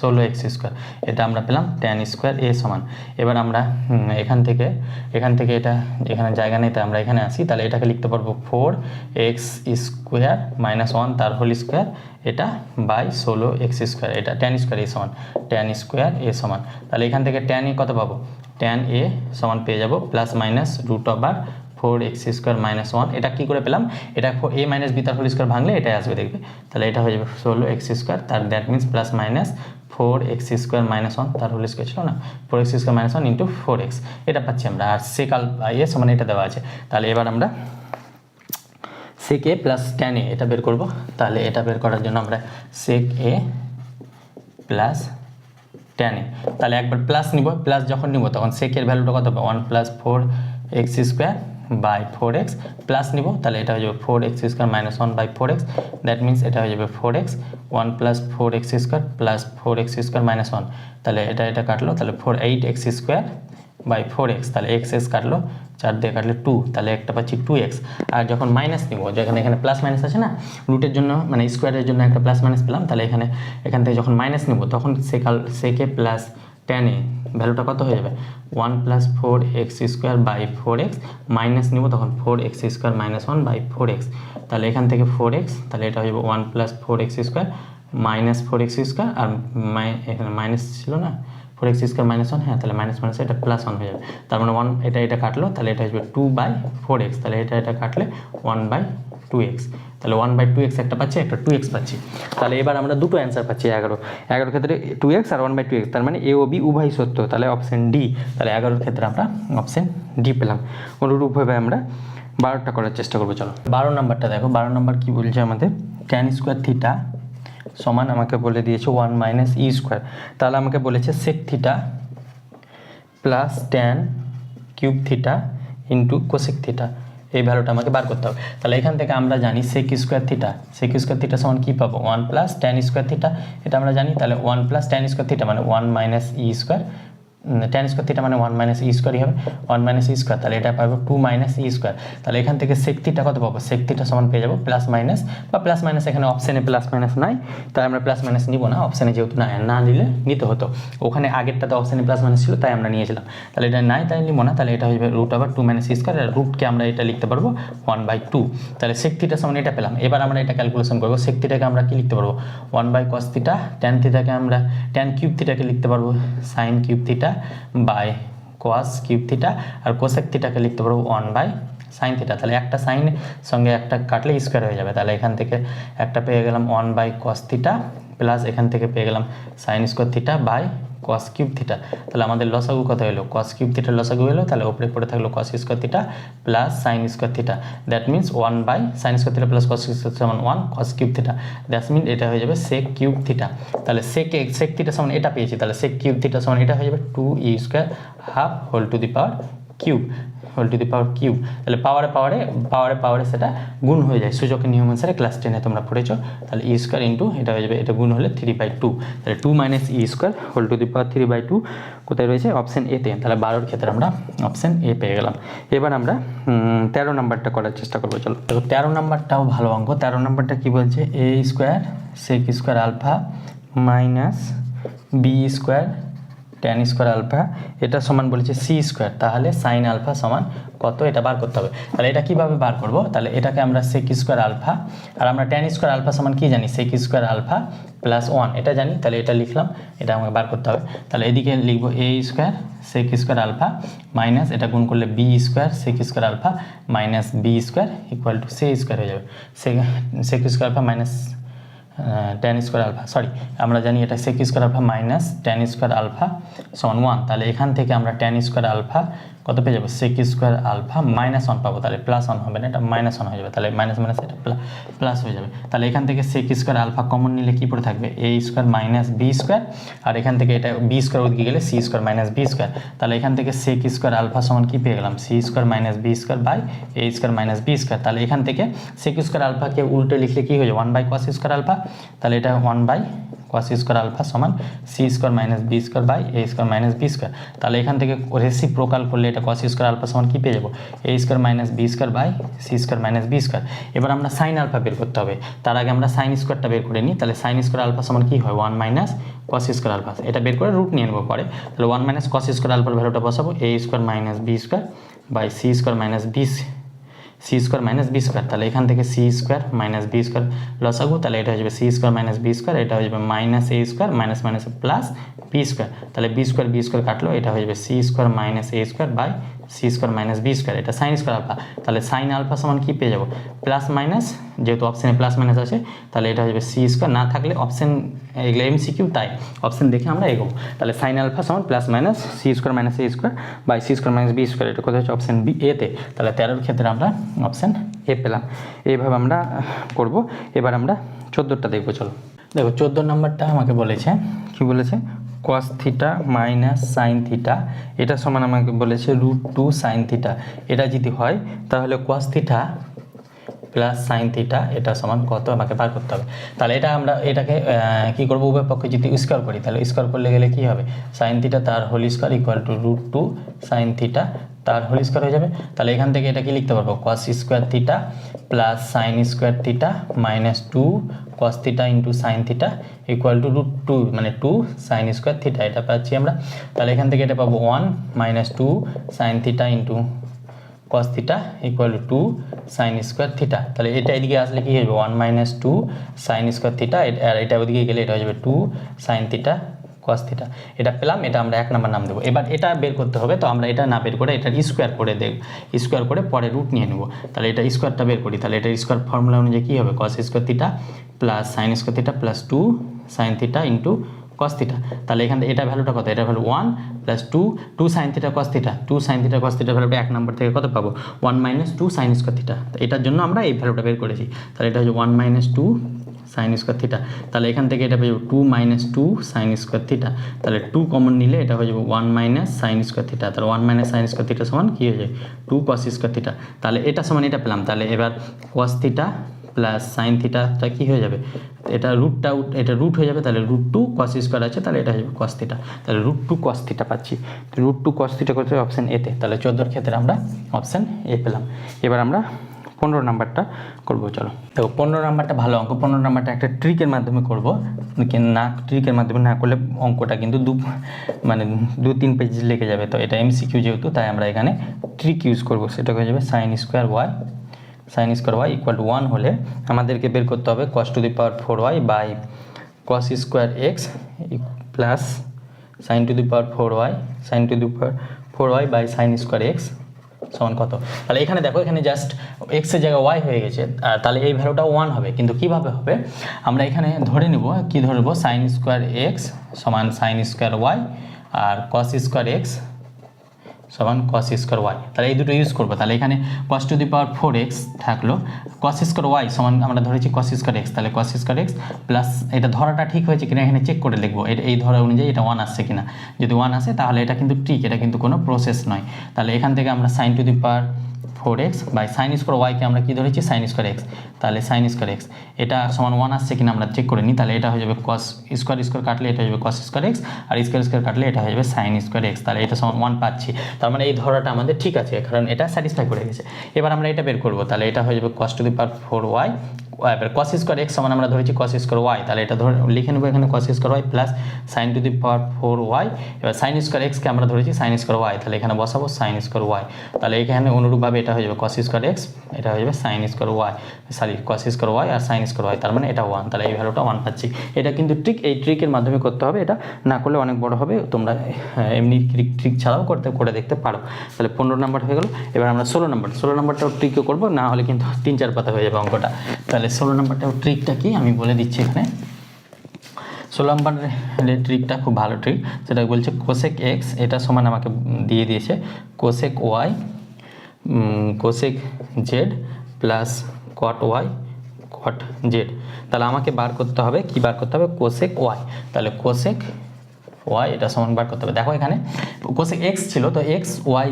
16x square. এটা আমরা পেলাম tan স্কোয়ার এ সমান। এবার আমরা এখান থেকে এটা এখানে জায়গা নেই, তাই আমরা এখানে আসি। তাহলে এটাকে লিখতে পারবো 4x স্কোয়ার মাইনাস 1 তার হোল স্কোয়ার, এটা বাই 16x স্কোয়ার, এটা tan স্কোয়ার এ সমান, tan স্কোয়ার এ সমান। তাহলে এখান থেকে tan এ কত পাবো, tan এ সমান পেয়ে যাবো plus minus root over 4x square minus 1। এটা কী করে পেলাম, এটা a মাইনাস বি তার হোল স্কোয়ার ভাঙলে এটাই আসবে, দেখবে। তাহলে এটা হয়ে যাবে 16x স্কোয়ার, তার that means plus minus 4x square minus 1 তার হোল স্কোয়ার ছিল না, 4x square minus 1 into 4x, এটা পাচ্ছি আমরা। আর sec আলফা এ সমান এটা দেওয়া আছে। তাহলে এবার আমরা sec a plus tan a এটা বের করব। তাহলে এটা বের করার জন্য আমরা sec a plus tan a, তাহলে একবার প্লাস নিব, প্লাস যখন নিব তখন sec এর ভ্যালুটা কত হবে 1 plus 4x square by 4x, plus নিব, তাহলে এটা হয়ে যাবে 4x square minus 1 by 4x, that means এটা হয়ে যাবে 4x 1 plus 4x square plus 4x square minus 1। তাহলে এটা কাটলো, তাহলে 8x স্কোয়ার বাই 4x, তাহলে x কাটলো, 4 দিয়ে কাটলে 2, তাহলে একটা পাচ্ছি 2x। আর যখন মাইনাস নিব, যেখানে এখানে প্লাস মাইনাস আছে না, রুটের জন্য মানে স্কোয়ারের জন্য একটা প্লাস মাইনাস পেলাম, তাহলে এখান থেকে যখন মাইনাস নিব তখন sec a plus tan a ভ্যালুটা কত হয়ে যাবে 1 plus 4x square by 4x, minus নিব তখন 4x square minus 1 by 4x। তাহলে এখান থেকে 4x, তাহলে এটা হয়ে যাবে 1 plus 4x square minus 4x square, আর এখানে মাইনাস ছিল না 4x স্কোয়ার মাইনাস 1, হ্যাঁ, তাহলে মাইনাস মাইনাস এটা প্লাস 1 হয়ে যাবে। তার মানে 1 এটা কাটলো, তাহলে এটা হয়ে যাবে 2 বাই 4x, তাহলে এটা কাটলে 1 বাই 2x, তাহলে 1 বাই 2x একটা পাচ্ছি, একটা 2x পাচ্ছি। তাহলে এবার আমরা দুটো অ্যান্সার পাচ্ছি 11 ক্ষেত্রে 2x আর 1 বাই 2x, তার মানে এ ও বি উভয় সত্য, তাহলে অপশন ডি। তাহলে 11 ক্ষেত্রে আমরা অপশন ডি পেলাম। অনুরূপভাবে আমরা 12টা করার চেষ্টা করবো। চলো 12 নম্বরটা দেখো। 12 নম্বর কি বলছে আমাদের, tan স্কোয়ার থিটা সমান আমাকে বলে দিয়েছে 1 মাইনাস ই স্কোয়ার। তাহলে আমাকে বলেছে sec theta plus tan cube theta into cosec theta, এই ভ্যালুটা আমাকে বার করতে হবে। তাহলে এখান থেকে আমরা জানি sec স্কোয়ার থিটা সমান কী পাবো 1 প্লাস tan স্কোয়ার থিটা, এটা আমরা জানি। তাহলে 1 প্লাস tan স্কোয়ার থিটা মানে 1 minus e square, tan square theta মানে 1 মাইনাস ই স্কোয়ারই হবে, 1 মাইনাস ই স্কোয়ার, তাহলে এটা পাবো 2 মাইনাস ই স্কোয়ার। তাহলে এখান থেকে sec থিটা কত পাবো, sec থিটা সমান পেয়ে যাবো প্লাস মাইনাস, বা প্লাস মাইনাস এখানে অপশানে প্লাস মাইনাস নাই, তাই আমরা প্লাস মাইনাস নিব না, অপশানে যেহেতু না নিলে নিতে হতো, ওখানে আগেরটাতে অপশানে প্লাস মাইনাস ছিল তাই আমরা নিয়েছিলাম। তাহলে এটা নাই তাই নিব না, তাহলে এটা হয়ে যাবে root over 2 minus e square, আর রুটকে আমরা এটা লিখতে পারবো 1/2। তাহলে sec থিটা সমান এটা পেলাম। এবার আমরা এটা ক্যালকুলেশন করবো, sec থিটাকে আমরা কি লিখতে পারবো 1 বাই cos থিটা, tan থিটাকে আমরা tan কিউব থিটাকে লিখতে পারবো sin cube theta by cos cube theta, আর কোসেক থিটাকে লিখতে পারবো 1 বাই sin থিটা। তাহলে একটা সাইন সঙ্গে একটা কাটলে স্কোয়ার হয়ে যাবে, তাহলে এখান থেকে একটা পেয়ে গেলাম 1 বাই cos থিটা প্লাস এখান থেকে পেয়ে গেলাম sin square theta by cos cube theta. তাহলে আমাদের লসাগু কত হলো, cos কিউব থিটার লসাগু হলো, তাহলে উপরে পড়ে থাকলো cos square theta plus sin square theta, that means 1 by sin square theta plus cos square সমান 1 cos cube theta, that mean এটা হয়ে যাবে sec কিউব থিটা। তাহলে sec থিটা সমান এটা পেয়েছি, তাহলে sec কিউব থিটা সমান এটা হয়ে যাবে 2 e square half whole to the power cube whole to the power cube, তাহলে পাওয়ারে সেটা গুণ হয়ে যায়, সূচকের নিয়ম অনুসারে ক্লাস 10-এ তোমরা পড়েছো। তাহলে ই স্কোয়ার ইন্টু এটা হয়ে যাবে, এটা গুণ হলে 3/2, তাহলে 2 minus e square whole to the power 3/2 কোথায় রয়েছে? অপশন এতে। তাহলে 12-এর ক্ষেত্রে আমরা অপশন এ পেয়ে গেলাম। এবার আমরা 13 নাম্বারটা করার চেষ্টা করবো। চলো দেখো 13 নাম্বারটাও ভালো অঙ্ক। 13 নাম্বারটা কী বলছে? A square sec square alpha minus B square tan square alpha এটা সমান বলেছে সি স্কোয়ার, তাহলে সাইন আলফা সমান কত? এটা বার করতে হবে। তাহলে এটা কিভাবে বার করব? তাহলে এটাকে আমরা সেক স্কোয়ার আলফা আর আমরা ট্যান স্কোয়ার আলফা সমান কি জানি? সেক স্কোয়ার আলফা প্লাস 1 এটা জানি, তাহলে এটা লিখলাম, এটা আমাকে বার করতে হবে। তাহলে এদিকে লিখবো a square sec square alpha minus এটা গুণ করলে b square sec square alpha minus B square equal to c square হয়ে যাবে। Sec square alpha minus tan square alpha, sorry আমরা জানি এটা sec square alpha minus tan square alpha সমান 1, তাহলে এখান থেকে আমরা ট্যান স্কোয়ার আলফা কত পেয়ে যাবো? সেক স্কোয়ার আলফা মাইনাস 1 পাবো, তাহলে প্লাস 1 হবে না, এটা মাইনাস 1 হয়ে যাবে, তাহলে মাইনাস মাইনাস এটা প্লাস হয়ে যাবে। তাহলে এখান থেকে সেক স্কোয়ার আলফা কমন নিলে কী পড়ে থাকবে? A square minus B square, আর এখান থেকে এটা বি স্কোয়ার ওদিকে গেলে C square minus B square, তাহলে এখান থেকে সেক স্কোয়ার আলফা সমান কী পেয়ে গেলাম? C square minus B square by A square minus B square. তাহলে এখান থেকে সেক স্কোয়ার আলফাকে উল্টে লিখলে কী হয়ে যাবে? 1/cos স্কোয়ার আলফা, তাহলে এটা 1/cos স্কোয়ার আলফা সমান C square minus B square by A square minus B square. তাহলে এখান থেকে রেসিপ্রোকাল করলে এটা cos স্কোয়ার আলফা সমান কী পেয়ে যাবো? A square minus B square by C square minus B square. এবার আমরা সাইন আলফা বের করতে হবে, তার আগে আমরা সাইন স্কোয়ারটা বের করে নিই। তাহলে সাইন স্কোয়ার আলফা সমান কী হয়? 1 - cos স্কোয়ার আলফা, এটা বের করে রুট নিয়ে নেবো পরে। তাহলে 1 - cos স্কোয়ার আলফার ভ্যালুটা বসাবো a square minus B square by C square minus C square minus B square. তাহলে এখান থেকে c square minus B square লসাগু, তাহলে এটা হয়ে যাবে c square minus B square, এটা হয়ে যাবে মাইনাস এ square minus minus plus b square. তাহলে বি স্কোয়ার কাটলো, এটা হয়ে যাবে c square minus A square by C square minus B square, এটা সাইন স্কোয়ার আলফা। তাহলে সাইন আলফা সমান কী পেয়ে যাবো? প্লাস মাইনাস, যেহেতু অপশানে প্লাস মাইনাস আছে তাহলে এটা হয়ে যাবে সি স্কোয়ার, না থাকলে অপশান এগুলো এমসিকিউ, তাই অপশান দেখে আমরা এগোবো। তাহলে সাইন আলফা সমান plus minus C square minus A square by C square minus B square, এটা কোথায় হচ্ছে? অপশান বি এতে। তাহলে 13-এর ক্ষেত্রে আমরা অপশান এ পেলাম। এইভাবে আমরা করব। এবার আমরা 14টা দেখবো। চলো দেখো 14 নম্বরটা আমাকে বলেছে, কি বলেছে? cos theta minus sine theta এটা সমান আমাকে বলেছে √2 সাইন থিটা। এটা যদি হয় তাহলে cos theta plus sign theta এটা সমান কত আমাকে বার করতে হবে। তাহলে এটা আমরা এটাকে কী করবো? উভয় পক্ষে যদি স্কোয়ার করি, তাহলে স্কোয়ার করলে গেলে কী হবে? সাইন থিটা তার whole square equal to √2 sine theta তার হোল স্কোয়ার হয়ে যাবে। তাহলে এখান থেকে এটা কি লিখতে পারবো? cos square theta plus sine square theta minus 2 cos theta into sine theta equal to √2 মানে 2 সাইন স্কোয়ার থিটা, এটা পাচ্ছি আমরা। তাহলে এখান থেকে এটা পাবো 1 - 2 sine theta into cos theta equal to 2 sign square theta. তাহলে এটা এদিকে আসলে কি হবে? 1 - 2 সাইন স্কোয়ার থিটা, আর এটা ওদিকে গেলে এটা হয়ে যাবে 2 সাইন থিটা cos থিটা। এটা পেলাম, এটা আমরা 1 নম্বর নাম দেবো। এবার এটা বের করতে হবে, তো আমরা এটা না বের করে এটা স্কোয়ার করে দেখব, স্কোয়ার করে পরে রুট নিয়ে নেব। তাহলে এটা স্কোয়ারটা বের করি, তাহলে এটা স্কোয়ার ফর্মুলা অনুযায়ী কী হবে? cos square theta plus sine square theta plus 2 sine theta into cos theta. তাহলে এখান থেকে এটা ভ্যালুটা কত? এটা value 1 + 2 sine theta cos theta, 2 sine theta cos theta ভ্যালুটা 1 নম্বর থেকে কত পাবো? 1 - 2 সাইন স্কোয়ার থিটা। এটার জন্য আমরা এই ভ্যালুটা বের করেছি। তাহলে এটা হচ্ছে 1 - 2 সাইন স্কোয়ার থিটা। তাহলে এখান থেকে এটা পেয়ে যাবো 2 - 2 সাইন স্কোয়ার থিটা। তাহলে 2 কমন নিলে এটা হয়ে যাবে 1 - সাইন স্কোয়ার থিটা। তাহলে 1 - সাইন স্কোয়ার থিটা সমান কী হয়ে যায়? 2 cos স্কোয়ার থিটা। তাহলে এটা সমান এটা পেলাম। তাহলে এবার cos থিটা প্লাস সাইন থিটাটা কী হয়ে যাবে? এটা এটা রুট হয়ে যাবে, তাহলে √2 cos স্কোয়ার আছে, তাহলে এটা হয়ে যাবে cos থিটা। তাহলে √2 cos থিটা পাচ্ছি। √2 cos থিটা করতে অপশান এতে। তাহলে 14-র ক্ষেত্রে আমরা অপশান এ পেলাম। এবার আমরা 15 নাম্বারটা করবো। চলো দেখো 15 নাম্বারটা ভালো অঙ্ক। 15 নাম্বারটা একটা ট্রিকের মাধ্যমে করবো, না ট্রিকের মাধ্যমে না করলে অঙ্কটা কিন্তু 2-3 পেজ লেগে যাবে। তো এটা এমসিকিউ যেহেতু, তাই আমরা এখানে ট্রিক ইউজ করবো। সেটা হয়ে যাবে sine square y equal to 1 হলে আমাদেরকে বের করতে হবে cos to the power 4y by cos square x plus sine to the power 4y by sine square x সমান কত? তাহলে এখানে দেখো, এখানে জাস্ট x এর জায়গায় y হয়ে গেছে, আর তাহলে এই ভ্যালুটাও 1 হবে। কিন্তু কিভাবে হবে? আমরা এখানে ধরে নেব, কি ধরবো? সাইন স্কোয়ার x সমান সাইন স্কোয়ার y আর cos স্কোয়ার x সমান কস স্কোয়ার ওয়াই। তাহলে এই দুটো ইউজ করবো। তাহলে এখানে কস টু দি পাওয়ার 4x থাকলো, কস স্কোয়ার ওয়াই সমান আমরা ধরেছি কস স্কোয়ার এক্স, তাহলে কস স্কোয়ার এক্স প্লাস এটা ধরাটা ঠিক হয়েছে কিনা এখানে চেক করে লিখবো, এই ধরা অনুযায়ী এটা 1 আসছে কিনা। যদি 1 আসে তাহলে এটা কিন্তু ঠিক, এটা কিন্তু কোনো প্রসেস নয়। তাহলে এখান থেকে আমরা sine to the power 4x by sine square ওয়াইকে আমরা কী ধরেছি সাইন স্কোয়ার এক্স, তাহলে সাইন স্কোয়ার এক্স এটা সমান 1 আসছে কিনা আমরা চেক করে নিই। তাহলে এটা হয়ে যাবে কস স্কোয়ার স্কোয়ার কাটলে এটা হয়ে যাবে কস স্কোয়ার এক্স, আর স্কোয়ার স্কোয়ার কাটলে এটা হয়ে যাবে সাইন স্কোয়ার এক্স। তাহলে এটা সমান 1 পাচ্ছি, তার মানে এই ধরাটা আমাদের ঠিক আছে, কারণ এটা স্যাটিসফাই করে গেছে। এবার আমরা এটা বের করবো, তাহলে এটা হয়ে যাবে কস টু দি পাওয়ার 4y, এবার কস স্কোয়ার এক্স সমান আমরা ধরেছি কস স্কোয়ার ওয়াই, তাহলে এটা ধরে লিখে নেবো এখানে cos square Y plus sine to the power 4y, এবার সাইন স্কোয়ার এক্সকে আমরা ধরেছি সাইন স্কোয়ার ওয়াই, তাহলে এখানে বসাবো সাইন স্কোয়ার ওয়াই। তাহলে এখানে অনুরূপভাবে এটা হয়ে যাবে কস স্কোয়ার এক্স, এটা হয়ে যাবে sine square y, sorry cos square y আর সাইন স্কোয়ার ওয়াই, তার মানে এটা 1, তাহলে এই ভ্যালুটা 1 পাচ্ছি। এটা কিন্তু ট্রিক, এই ট্রিকের মাধ্যমে করতে হবে, এটা না করলে অনেক বড় হবে, তোমরা এমনি ট্রিক ছাড়াও করে দেখতে পারো। তাহলে 15 নাম্বার হয়ে গেল। এবার আমরা 16 নাম্বারটাও ট্রিকও করবো, না হলে কিন্তু 3-4 পাতা হয়ে যাবে অঙ্কটা। তাহলে 16 নাম্বারটাও ট্রিকটা কি আমি বলে দিচ্ছি এখানে। 16 নাম্বারের ট্রিকটা খুব ভালো ট্রিক, সেটা বলছে কোসেক এক্স এটা সমান আমাকে দিয়ে দিয়েছে cosec y cosec z plus cot y cot z. তাহলে আমাকে বার করতে হবে, কি বার করতে হবে, কোসেক ওয়াই। তাহলে কোসেক ওয়াই এটা সমান বার করতে হবে। দেখো এখানে কোসেক এক্স ছিল, তো এক্স ওয়াই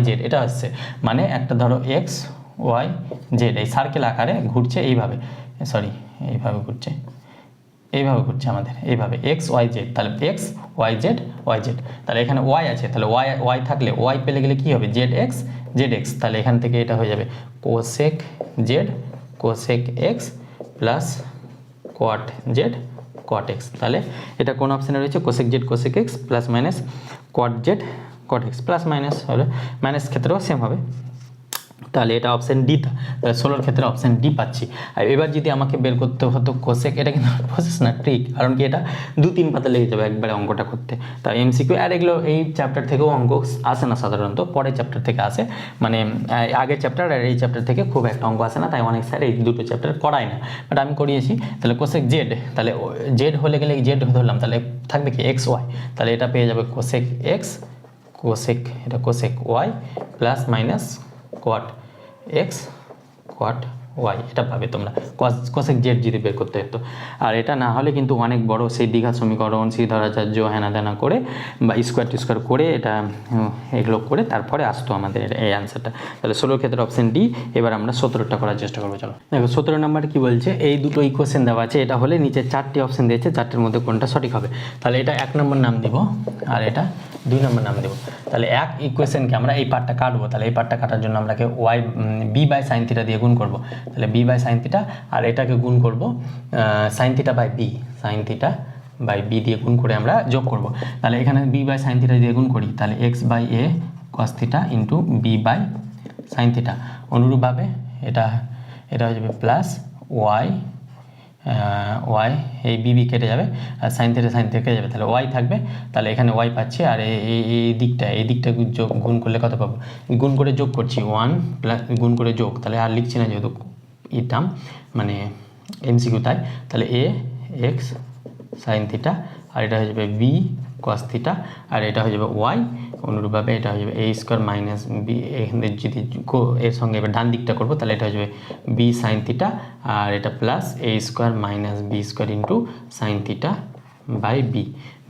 জেড এটা আসছে, মানে একটা ধরো এক্স ওয়াই জেড এই সার্কেল আকারে ঘুরছে এইভাবে, সরি এইভাবে ঘুরছে, এইভাবে ঘুরছে আমাদের এইভাবে এক্স ওয়াই জেড। তাহলে এক্স ওয়াই জেড, তাহলে এখানে ওয়াই আছে, তাহলে ওয়াই থাকলে ওয়াই পেলে গেলে কী হবে, জেড এক্স, তাহলে এখান থেকে এটা হয়ে যাবে cosec Z cosec x plus cot Z cot x. তাহলে এটা কোন অপশানে রয়েছে, cosec Z cosec x plus minus কট Z cot x, plus minus হলে মাইনাস ক্ষেত্রেও সেম হবে। তাহলে এটা অপশান ডি, তাহলে 16 ক্ষেত্রে অপশান ডি পাচ্ছি। আর এবার যদি আমাকে বের করতে হতো কোসেক, এটা কিন্তু প্রসেস না ট্রিক, কারণ কি এটা 2-3 পাতা লেগে যাবে একবারে অঙ্কটা করতে। তাই এমসিকিউ আর এগুলো এই চ্যাপ্টার থেকেও অঙ্ক আসে না সাধারণত, পরের চ্যাপ্টার থেকে আসে, মানে আগের চ্যাপ্টার আর এই চ্যাপ্টার থেকে খুব একটা অঙ্ক আসে না, তাই অনেক স্যার এই দুটো চ্যাপ্টার করায় না, বাট আমি করিয়েছি। তাহলে কোসেক জেড, তাহলে জেড হলে গেলে জেড ধরলাম, তাহলে থাকবে কি এক্স ওয়াই, তাহলে এটা পেয়ে যাবে কোসেক এক্স কোসেক, এটা cosec Y plus minus cot X cot Y, এটা পাবে তোমরা কোসেক জেড যদি বের করতে হতো। আর এটা না হলে কিন্তু অনেক বড় সেই দ্বিঘাত সমীকরণ সেই ধরাচার্য হেনা দেনা করে বা স্কোয়ার করে এটা এগুলো করে তারপরে আসতো আমাদের এই অ্যান্সারটা। তাহলে 16 ক্ষেত্রে অপশান ডি। এবার আমরা 17টা করার চেষ্টা করবো। চলো দেখো 17 নাম্বারে কী বলছে, এই দুটো ইকুয়েশন দেওয়া আছে, এটা হলে নিচে 4টি অপশান দিয়েছে, 4টির মধ্যে কোনটা সঠিক হবে। তাহলে এটা 1 নম্বর নাম দিব আর এটা 2 নম্বর নাম দেবো। তাহলে এক ইকুয়েশনকে আমরা এই পার্টটা কাটবো, তাহলে এই পার্টটা কাটার জন্য আমরাকে y b by sine theta দিয়ে গুণ করবো। তাহলে বি বাই সাইন থিটা আর এটাকে গুণ করব sine theta by b, sine theta by b দিয়ে গুণ করে আমরা যোগ করব। তাহলে এখানে বি বাই সাইন থিটা দিয়ে গুণ করি, তাহলে X by A cos theta into B by sine theta. অনুরূপভাবে এটা হয়ে যাবে প্লাস ওয়াই এই বি কেটে যাবে আর সাইন থিটা কেটে যাবে, তাহলে ওয়াই থাকবে। তাহলে এখানে ওয়াই পাচ্ছি, আর এই দিকটা যোগ গুণ করলে কত পাবো, গুণ করে যোগ করছি 1 প্লাস গুণ করে যোগ, তাহলে আর লিখছি না যেহেতু টার্ম মানে এমসিকিউ তাই। তাহলে এ এক্স সাইন থিটা আর এটা হয়ে যাবে বি কস থিটা আর এটা হয়ে যাবে ওয়াই। অনুরূপভাবে এটা হয়ে যাবে এ স্কোয়ার মাইনাস বি, এখানে যদি এর সঙ্গে এবার ডান দিকটা করবো তাহলে এটা হয়ে যাবে বি সাইন থিটা আর এটা plus A square minus B square into sine theta by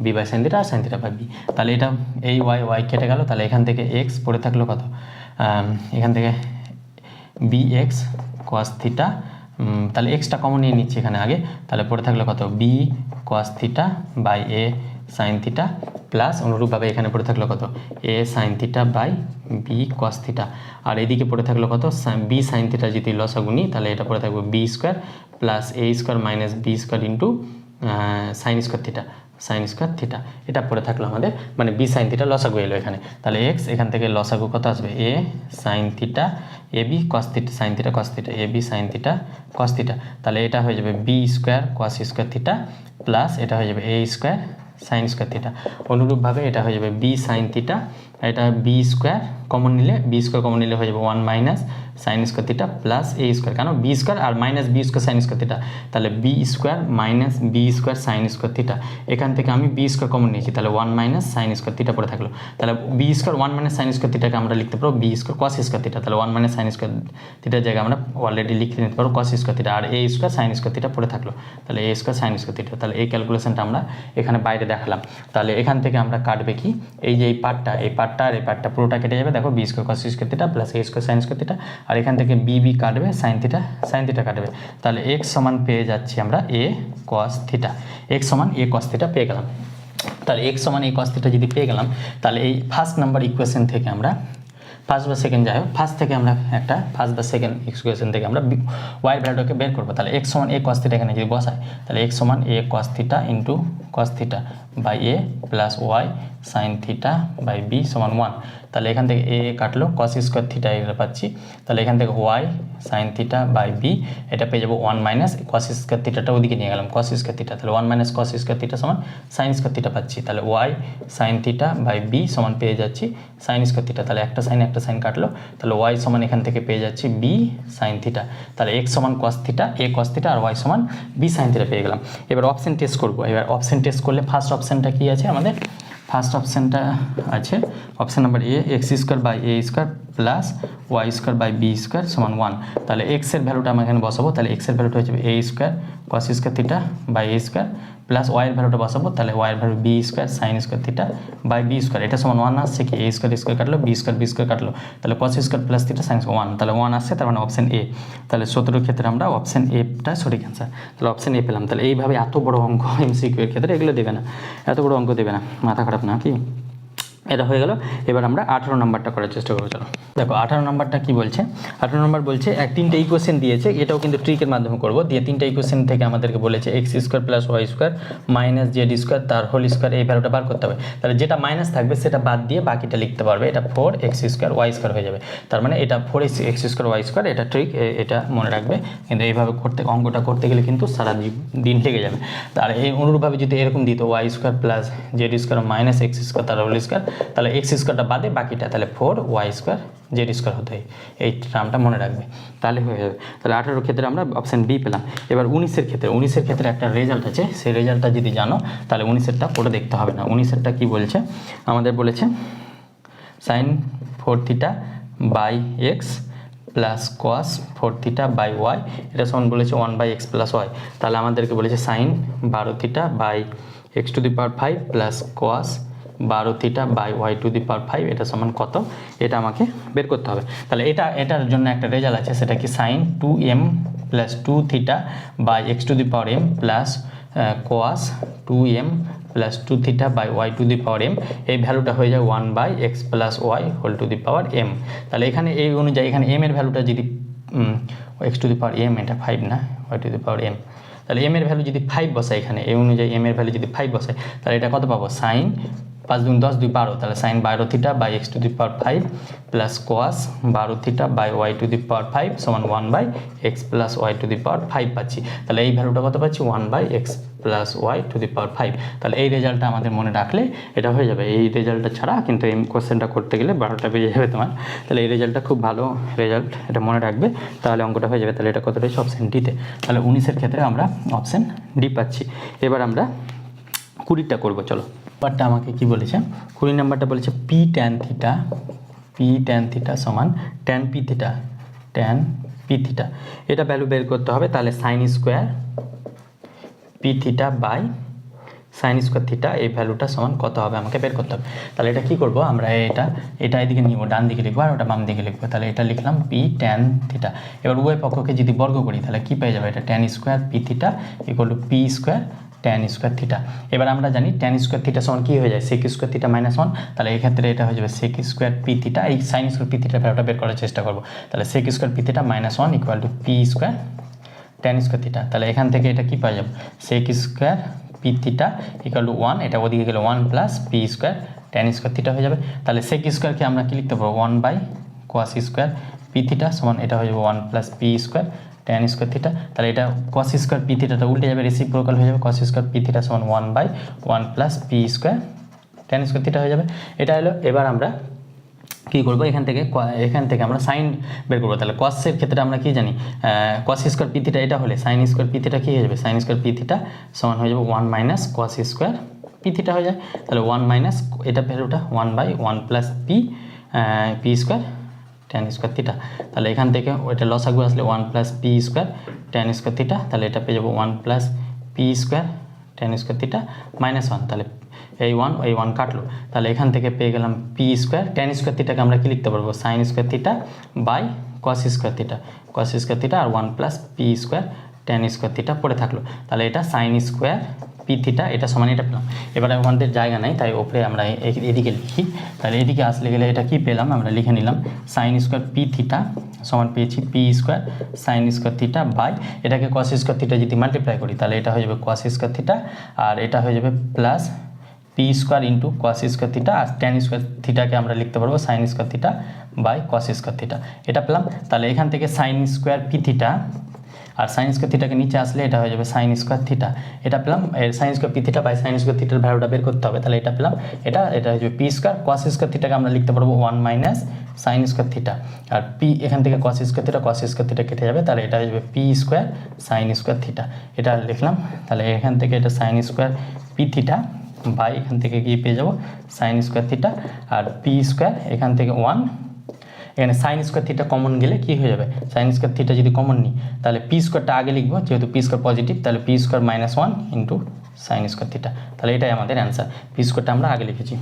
B by sine theta আর সাইন থিটা বাই বি। তাহলে এটা এই ওয়াই কেটে গেল, তাহলে এখান থেকে এক্স পড়ে থাকলো কত, এখান থেকে বি এক্স কস থিটা, তাহলে এক্সটা কমন নিয়ে নিচ্ছি এখানে আগে, তাহলে পড়ে থাকলো কত b cos theta by a sine theta plus অনুরূপভাবে এখানে পড়ে থাকলো কত a sine theta by b cos theta আর এদিকে পড়ে থাকলো কত বি সাইন থিটা যদি লসাগু নিই তাহলে এটা পড়ে থাকবে বি স্কোয়ার প্লাস এ square minus B square into sine square theta এটা পড়ে থাকলো আমাদের, মানে বি সাইন থিটা লসাগু এলো এখানে। তাহলে এক্স এখান থেকে লসাগু কত আসবে a sine theta a b cos theta sine theta cos theta a b sine theta cos theta, তাহলে এটা হয়ে যাবে b square cos square theta plus এটা হয়ে যাবে a square sine square theta. অনুরূপভাবে এটা হয়ে যাবে বি সাইন থিটা, এটা বি স্কোয়ার কমন নিলে বি স্কোয়ার কমন নিলে হয়ে যাবে 1 minus sine square theta plus এ স্কোয়ার, কেন বি স্কোয়ার আর minus B square sine square theta, তাহলে b square minus B square sine square theta. এখান থেকে আমি বি স্কোয়ার কমন নিয়েছি, তাহলে 1 মাইনাস সাইন স্কোয়ার থিটা পড়ে থাকলো। তাহলে b square 1 minus sine square থিটাকে আমরা লিখতে পারবো b square cos square theta, তাহলে 1 মাইনাস সাইন স্কোয়ার থিটার জায়গায় আমরা অলরেডি লিখে নিতে পারবো কস স্কোয়ার থিটা, আর এ স্কোয়ার সাইন স্কোয়ার থিটা পড়ে থাকলো, তাহলে এ স্কোয়ার সাইন স্কোয়ার থিটা। তাহলে এই ক্যালকুলেশনটা আমরা এখানে বাইরে দেখালাম। তাহলে এখান থেকে আমরা কাটবে কি, এই যে এই পার্টটা আর এই পার্টটা পুরোটা কেটে যাবে, দেখো b square cos square theta plus এ স্কোয়ার সাইন স্কোয়ার থিটা, আর এখান থেকে বি কাটবে সাইন থিটা কাটবে। তাহলে এক্স সমান পেয়ে যাচ্ছি আমরা এ কস থিটা, এক্স সমান এ কস থিটা পেয়ে গেলাম। তাহলে এক্স সমান এ কস থিটা যদি পেয়ে গেলাম, তাহলে এই ফার্স্ট নাম্বার ইকুয়েশন থেকে আমরা ফার্স্ট বা সেকেন্ড যাই হোক, ফার্স্ট থেকে আমরা একটা ফার্স্ট বা সেকেন্ড ইকুয়েশন থেকে আমরা ওয়াই ভ্যালুটাকে বের করবো। তাহলে এক্স সমান এ কস থিটা এখানে যদি বসাই, তাহলে এক্স সমান a cos theta into cos theta by a plus y sine theta by B সমান 1। তাহলে এখান থেকে এ কাটলো কস স্কোয়ার থিটা এটা পাচ্ছি, তাহলে এখান থেকে Y sine theta by B এটা পেয়ে যাবো 1 মাইনাস কস স্কোয়ার থিটাটা ওদিকে নিয়ে গেলাম কস স্কোয়ার থিটা, তাহলে 1 মাইনাস কস স্কোয়ার থিটা সমান সাইন স্কোয়ার থিটা পাচ্ছি, তাহলে Y sine theta by B সমান পেয়ে যাচ্ছি সাইন স্কোয়ার থিটা, তাহলে একটা সাইন কাটলো, তাহলে ওয়াই সমান এখান থেকে পেয়ে যাচ্ছি বি সাইন থিটা, তাহলে এক্স সমান কস থিটা এ কস থিটা আর ওয়াই সমান বি সাইন থিটা পেয়ে গেলাম। এবার অপশন টেস্ট করবো। এবার অপশন টেস্ট করলে ফার্স্ট অপশানটা কী আছে আমাদের, ফার্স্ট অপশানটা আছে option number A X square by A square plus Y square by B square সমান 1। তাহলে এক্সের ভ্যালুটা আমরা এখানে বসাবো, তাহলে এক্সের ভ্যালুটা হচ্ছে a square cos square theta by A square plus ওয়াইয়ের ভ্যালুটা বসাবো, তাহলে ওয়াইয়ের value b square sine square theta by B square, এটা সমান 1 আসছে কি এ স্কোয়ার কাটলো বি স্কোয়ার কাটলো, তাহলে cos square plus theta sine square 1, তাহলে 1 আসছে, তার মানে অপশান এ। তাহলে 17 ক্ষেত্রে আমরা অপশান এটা সঠিক অ্যান্সার, তাহলে অপশান এ পেলাম। তাহলে এইভাবে এত বড় অঙ্ক এমসিকিউ এর ক্ষেত্রে এগুলো দেবে না, এত বড় অঙ্ক দেবে না, মাথা খারাপ না কি। এটা হয়ে গেল। এবার আমরা 18 নম্বরটা করার চেষ্টা করবো। চলো দেখো 18 নম্বরটা কি বলছে। 18 নম্বর বলছে তিনটে ইকুয়েশন দিয়েছে, এটাও কিন্তু ট্রিকের মাধ্যমে করবো। দিয়ে তিনটে ইকুয়েশন থেকে আমাদেরকে বলেছে X square plus Y square minus Z square তার হোল স্কোয়ার এই ভ্যালুটা বার করতে হবে। তাহলে যেটা মাইনাস থাকবে সেটা বাদ দিয়ে বাকিটা লিখতে পারবে, এটা 4x স্কোয়ার ওয়াই স্কোয়ার হয়ে যাবে। তার মানে এটা 4x স্কোয়ার ওয়াই স্কোয়ার, এটা ট্রিক, এটা মনে রাখবে। কিন্তু এইভাবে অঙ্কটা করতে গেলে কিন্তু সারা দিন লেগে যাবে। তার এই অনুরূপভাবে যদি এরকম দিত Y square plus Z square minus X square তার হোল স্কোয়ার, তাহলে এক্স স্কোয়ারটা বাদে বাকিটা তাহলে 4y স্কোয়ার জেড স্কোয়ার হতে হয়, এই টার্মটা মনে রাখবে, তাহলে হয়ে যাবে। তাহলে 18 ক্ষেত্রে আমরা অপশান বি পেলাম। এবার 19-এর ক্ষেত্রে একটা রেজাল্ট আছে, সেই রেজাল্টটা যদি জানো তাহলে 19-এরটা পড়ে দেখতে হবে না। 19-এরটা কী বলছে আমাদের, বলেছে sine 4 theta by x plus cos 4 theta by y, এটা সমান বলেছে 1/x প্লাস ওয়াই। তাহলে আমাদেরকে বলেছে sine 12 theta by x to the power 5 plus cos 12 theta by Y to the power 5, এটা সমান কত, এটা আমাকে বের করতে হবে। তাহলে এটার জন্য একটা রেজাল্ট আছে, সেটা কি sine 2m plus 2 theta by x to the power m plus cos 2m plus 2 theta by Y to the power m, এই ভ্যালুটা হয়ে যায় 1/x plus Y whole to the power m। তাহলে এখানে এই অনুযায়ী এখানে m এর ভ্যালুটা যদি x to the power m, এটা 5 না, Y to the power m, তাহলে m এর ভ্যালু যদি 5 বসাই এখানে, এই অনুযায়ী m এর ভ্যালু যদি 5 বসাই, তাহলে এটা কত পাবো, সাইন 5 × 10 = 12, তাহলে sine 12 theta by x to the power 5 plus cos 12 theta by Y to the power 5 সমান 1/x plus y to the power 5 পাচ্ছি। তাহলে এই ভ্যালুটা কত পাচ্ছি, 1/x plus y to the power 5। তাহলে এই রেজাল্টটা আমাদের মনে রাখলে এটা হয়ে যাবে। এই রেজাল্টটা ছাড়া কিন্তু এই কোশ্চেনটা করতে গেলে 12টা বেজে যাবে তোমার। তাহলে এই রেজাল্টটা খুব ভালো রেজাল্ট, এটা মনে রাখবে, তাহলে অঙ্কটা হয়ে যাবে। তাহলে এটা কত রয়েছে, অপশান ডিতে। তাহলে 19-এর ক্ষেত্রে আমরা অপশান ডি পাচ্ছি। এবার আমরা 20টা করবো। চলো নাম্বারটা আমাকে কি বলেছে, 20 নাম্বারটা বলেছে পি ট্যান থিটা সমান ট্যান পি থিটা, এটা ভ্যালু বের করতে হবে। তাহলে sine square P theta by sine square theta, এই ভ্যালুটা সমান কত হবে আমাকে বের করতে হবে। তাহলে এটা কি করব, আমরা এটা এদিকে নিব, ডান দিকে লিখবো আর ওটা বাম দিকে লিখবো। তাহলে এটা লিখলাম পি ট্যান থিটা। এবার উভয় পক্ষকে যদি বর্গ করি তাহলে কি পেয়ে যাবে, এটা tan square P theta equal to P square tan square theta. এবার আমরা জানি ট্যান স্কোয়ার থিটা সমান কী হয়ে যায়, সেক স্কোয়ার থিটা মাইনাস 1। তাহলে এই ক্ষেত্রে এটা হয়ে যাবে সেক স্কোয়ার পি থিটা, এই সাইন স্কোয়ার পি থিটার ভ্যালুটা বের করার চেষ্টা করবো। তাহলে sec square P theta minus 1 equal to P square tan square theta. তাহলে এখান থেকে এটা কি পাওয়া যাবে, sec square P theta equal to 1, এটা ওদিকে গেলে 1 plus P square tan square theta হয়ে যাবে। তাহলে সেক স্কোয়ারকে আমরা কি লিখতে পারবো, 1/cos স্কোয়ার পি থিটা সমান এটা হয়ে যাবে 1 plus P square tan square theta. তাহলে এটা cos স্কোয়ার পি থিটাটা উল্টে যাবে, রেসিপ্রোকাল হয়ে যাবে, cos স্কোয়ার পি থিটা সমান 1/1 plus P square tan square theta হয়ে যাবে। এটা হলো। এবার আমরা কী করবো এখান থেকে আমরা সাইন বের করবো। তাহলে কসের ক্ষেত্রে আমরা কি জানি, কস স্কোয়ার পি থিটা এটা হলে সাইন স্কোয়ার পি থিটা কী হয়ে যাবে, সাইন স্কোয়ার পি থিটা সমান হয়ে যাবে 1 minus cos square P theta হয়ে যায়। তাহলে 1 মাইনাস এটা ভ্যালুটা 1/1 plus P square tan square theta. তাহলে এখান থেকে ওইটা লসাগু আসলে 1 plus P square tan square theta. তাহলে এটা পেয়ে যাবো 1 plus P square tan square theta -1। তাহলে এই 1 কাটলো। তাহলে এখান থেকে পেয়ে গেলাম পি স্কোয়ার ট্যান স্কোয়ার থিটাকে আমরা কি লিখতে পারবো, sine square theta by cos square theta আর 1 plus P square tan square theta পড়ে থাকলো। তাহলে এটা সাইন স্কোয়ার পি থিটা এটা সমান এটা পেলাম। এবার আমাদের জায়গা নাই, তাই ওপরে আমরা এদিকে লিখি। তাহলে এদিকে আসলে গেলে এটা কি পেলাম, আমরা লিখে নিলাম সাইন স্কোয়ার পি থিটা সমান পেয়েছি P square sine square theta by এটাকে কস স্কোয়ার থিটা যদি মাল্টিপ্লাই করি তাহলে এটা হয়ে যাবে কস স্কোয়ার থিটা, আর এটা হয়ে যাবে plus P square into cos square theta, আর ট্যান স্কোয়ার থিটাকে আমরা লিখতে পারবো sine square theta by cos square theta. এটা পেলাম। তাহলে এখান থেকে সাইন স্কোয়ার পি থিটা আর সাইন স্কোয়ার থিটাকে নিচে আসলে এটা হয়ে যাবে সাইন স্কোয়ার থিটা। এটা পেলাম। Sine square P theta by sine square থিটার ভ্যালুটা বের করতে হবে। তাহলে এটা পেলাম। এটা হয়ে যাবে পি স্কোয়ার কস স্কোয়ার থিটাকে আমরা লিখতে পারবো 1 মাইনাস সাইন স্কোয়ার থিটা, আর পি এখান থেকে কস স্কোয়ার থিটা কেটে যাবে। তাহলে এটা হয়ে যাবে P square sine square theta. এটা লিখলাম। তাহলে এখান থেকে এটা sine square P theta by এখান থেকে গিয়ে পেয়ে যাবো সাইন স্কোয়ার থিটা আর পি স্কোয়ার এখান থেকে 1, এখানে সাইন স্কোয়ার থিটা কমন গেলে কি হয়ে যাবে, সাইন স্কোয়ার থিটা যদি কমন নিই তাহলে পি স্কোয়ারটা আগে লিখবো, যেহেতু পি স্কোয়ার পজিটিভ তাহলে P square -1 into sine square theta. তাহলে এটাই আমাদের অ্যান্সার। পি স্কোয়ারটা আমরা আগে লিখেছি।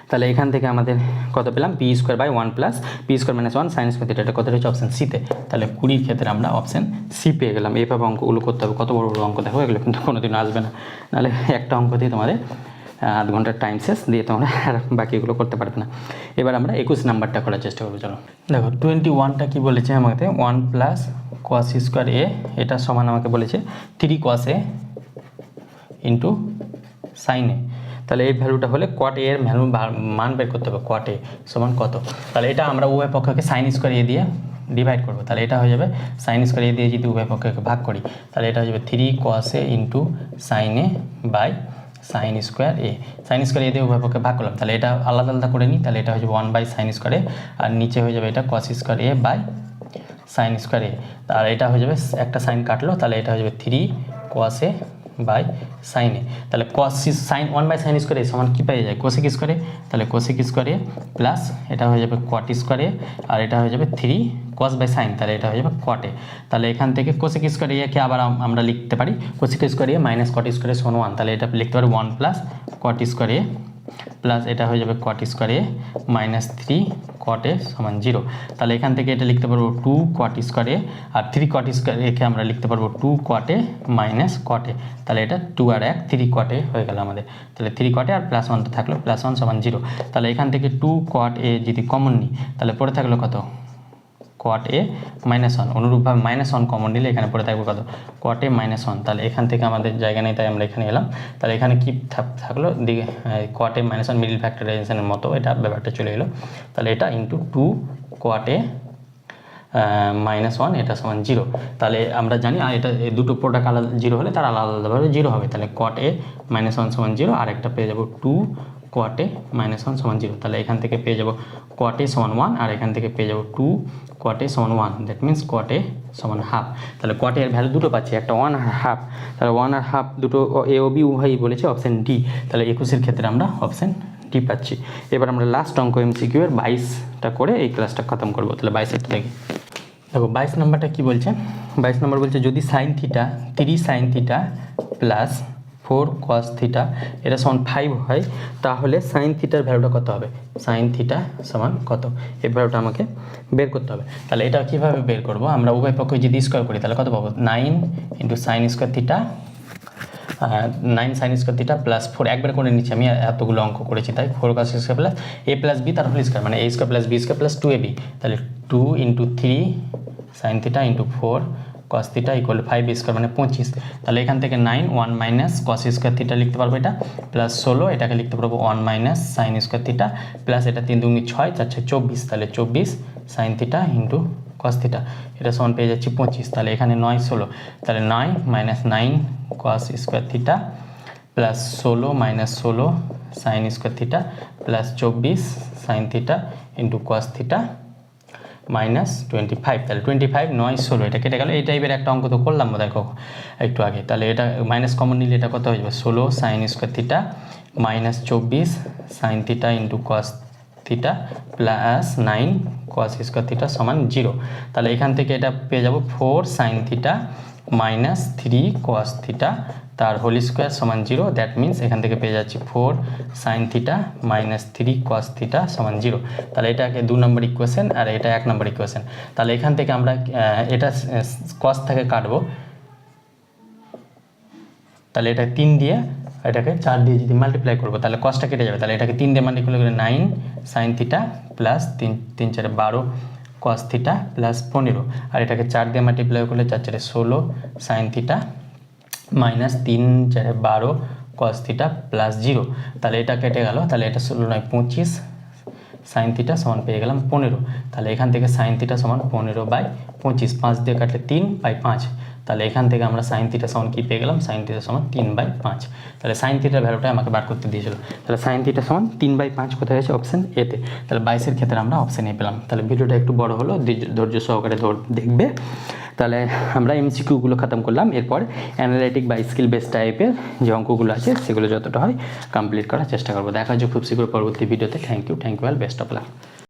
তাহলে এখান থেকে আমাদের কত পেলাম, P square by 1 plus P square -1 sine square theta. এটা কত রয়েছে অপশান সিতে। তাহলে 20 ক্ষেত্রে আমরা অপশান সি পেয়ে গেলাম। এইভাবে অঙ্কগুলো করতে হবে। কত বড় বড় অঙ্ক দেখো, এগুলো কিন্তু কোনোদিনও আসবে না। নাহলে একটা অঙ্ক দিয়ে তোমাদের আধ ঘন্টার টাইম শেষ, দিয়ে তোমরা আর বাকিগুলো করতে পারবে না। এবার আমরা 21 নাম্বারটা করার চেষ্টা করবো। চলো দেখো 21টা কি বলেছে আমাকে, 1 প্লাস কস স্কোয়ার এ এটা সমান আমাকে বলেছে 3 cos a into sine a. তাহলে এই ভ্যালুটা হলে কট এর ভ্যালু মান বের করতে হবে। কট এ সমান কত, তাহলে এটা আমরা উভয় পক্ষকে সাইন স্কোয়ার এ দিয়ে ডিভাইড করবো। তাহলে এটা হয়ে যাবে সাইন স্কোয়ার এ দিয়ে যদি উভয় পক্ষকে ভাগ করি তাহলে এটা হয়ে যাবে 3 cos a into sine a by sine square a. Sine square a দিয়ে উভয় পক্ষে ভাগ করলাম। তাহলে এটা আলাদা আলাদা করে নিই। তাহলে এটা হয়ে যাবে 1 বাই সাইন স্কোয়ার এ, আর নিচে হয়ে যাবে এটা cos square a by sine square a. আর এটা হয়ে যাবে একটা সাইন কাটলো, তাহলে এটা হয়ে যাবে 3 cos A by sine a. তাহলে cos sine 1 by sine square a সমান কী পেয়ে যায়, কোসেক স্কোয়ার এ। তাহলে কোসেক স্কোয়ার এ প্লাস এটা হয়ে যাবে কট স্কোয়ার এ, আর এটা হয়ে যাবে 3 কস বাই সাইন, তাহলে এটা হয়ে যাবে কট এ। তাহলে এখান থেকে কোসেক স্কোয়ার একে আবার আমরা লিখতে পারি cosec square A minus cot square a সমান 1। তাহলে এটা লিখতে পারি 1 প্লাস কট স্কোয়ার এ প্লাস এটা হয়ে যাবে কট স্কোয়ার এ মাইনাস 3 কট এ সমান 0। তাহলে এখান থেকে এটা লিখতে পারবো 2 cot square a, R 3 cot square একে আমরা লিখতে পারবো 2 কট এ মাইনাস কট এ। তাহলে এটা 2 আর 1 3 কট এ হয়ে গেল আমাদের। তাহলে 3 কট এ আর +1 তো থাকলো, +1 সমান 0। তাহলে এখান থেকে 2 কট এ যদি কমন নিই তাহলে পড়ে থাকলো কত, কট এ -1। অনুরূপভাবে -1 কমন নিলে এখানে পড়ে থাকবে কত, কট এ -1। তাহলে এখান থেকে আমাদের জায়গা নেই, তাই আমরা এখানে এলাম। তাহলে এখানে কি থাকলো, দিকে কট এ -1 মিডল ফ্যাক্টরাইজেশনের মতো এটা ব্যাপারটা চলে এলো। তাহলে এটা ইন্টু 2 কট এ -1 এটা সমান 0। তাহলে আমরা জানি আর এটা এই দুটো প্রোডাক্ট আলাদা 0 হলে তার আলাদা আলাদাভাবে 0 হবে। তাহলে কট এ -1 সমান 0, আর একটা পেয়ে যাবো 2 কট এ -1 সমান 0। তাহলে এখান থেকে পেয়ে যাবো কট এ সমান 1, আর এখান থেকে পেয়ে যাবো 2 কট এ সমান 1। দ্যাট মিনস কট এ সমান হাফ। তাহলে কট এর ভ্যালু দুটো পাচ্ছি, একটা 1 আর হাফ। তাহলে 1 আর হাফ দুটো এ ও বি উভয়ই বলেছে অপশান ডি। তাহলে 21 ক্ষেত্রে আমরা অপশান ডি পাচ্ছি। এবার আমরা লাস্ট অঙ্ক এমসিকিউ এর 22টা করে এই ক্লাসটা খতম করবো। তাহলে 22 দেখি। দেখো 22 নম্বরটা কী বলছে, 22 নম্বর বলছে যদি sine theta 3 sine theta plus 4 cos theta এটা সমান 5 হয়, তাহলে সাইন থিটার ভ্যালুটা কত হবে, সাইন থিটা সমান কত, এই ভ্যালুটা আমাকে বের করতে হবে। তাহলে এটা কীভাবে বের করব, আমরা উভয় পক্ষে যদি স্কোয়ার করি তাহলে কত পাবো, 9 into sine square theta 9 sign square theta plus 4 একবার করে নিচ্ছি, আমি এতগুলো অঙ্ক করেছি তাই 4 cos square plus a plus b তার হোল স্কোয়ার মানে a square plus b square plus 2ab। তাহলে 2 into 3 sine theta into 4 cos theta equal 5 square মানে 25। তাহলে এখান থেকে 9 1 মাইনাস কস স্কোয়ার থিটা লিখতে পারবো এটা, প্লাস 16 এটাকে লিখতে পারবো 1 minus sine square theta, plus এটা 3 দুগুণে 6 4 6 24। তাহলে 24 sine theta into cos theta এটা সমান পেয়ে যাচ্ছি 25। তাহলে এখানে 9 16, তাহলে 9 মাইনাস 9 কস square theta plus 16 minus 16 sign square theta plus 24 sine theta into cos theta minus 25, তাহলে 25 9 16 এটা কেটে গেল। এই টাইপের একটা অঙ্ক তো করলাম বোধহয় একটু আগে, তাহলে এটা মাইনাস কমন নিলে এটা কত হয়ে যাবে 16 sign square theta minus 24 sine theta into cos theta plus 9 কস স্কোয়ার থিটা সমান 0। তাহলে এখান থেকে এটা পেয়ে যাব 4 sine theta minus 3 cos theta তার হোল স্কোয়ার সমান 0। দ্যাট মিন্স এখান থেকে পেয়ে যাচ্ছি 4 sine theta minus 3 cos theta সমান 0। তাহলে এটাকে 2 নম্বর ইকুয়েশন আর এটা 1 নম্বর ইকুয়েশন। তাহলে এখান থেকে আমরা এটা কস থেকে কাটবো, তাহলে এটা 3 দিয়ে এটাকে 4 দিয়ে যদি মাল্টিপ্লাই করবো তাহলে কসটা কেটে যাবে। তাহলে এটাকে 3 দিয়ে মাল্টিপ্লাই করে 9 sign theta plus 3 3 4 12 cos theta plus 15, আর এটাকে 4 দিয়ে মাল্টিপ্লাই করলে 4 4 16 sign theta minus 3 4 12 cos theta plus 0। তাহলে এটা কেটে গেল, তাহলে এটা 16 9 25 সাইন থিটা সমান পেয়ে গেলাম 15। তাহলে এখান থেকে সাইন থিটা সমান 15/25, 5 দিয়ে কাটলে 3/5। তাহলে এখান থেকে আমরা সাইন থিটা সমান কী পেয়ে গেলাম, সাইন থিটা সমান 3/5। তাহলে সাইন থিটার ভ্যালুটা আমাকে বার করতে দিয়েছিল। তাহলে সাইন থিটা সমান 3/5 কোথায় আছে, অপশান এতে। তাহলে 22-এর ক্ষেত্রে আমরা অপশান এ পেলাম। তাহলে ভিডিওটা একটু বড় হলো, ধৈর্য সহকারে দেখবে। তাহলে আমরা এমসিকিউগুলো খতম করলাম। এরপর অ্যানালাইটিক বা স্কিল বেস টাইপের যে অঙ্কগুলো আছে সেগুলো যতটা হয় কমপ্লিট করার চেষ্টা করবো। দেখা যাচ্ছে খুব শীঘ্র পরবর্তী ভিডিওতে। Thank you all, best of lakh.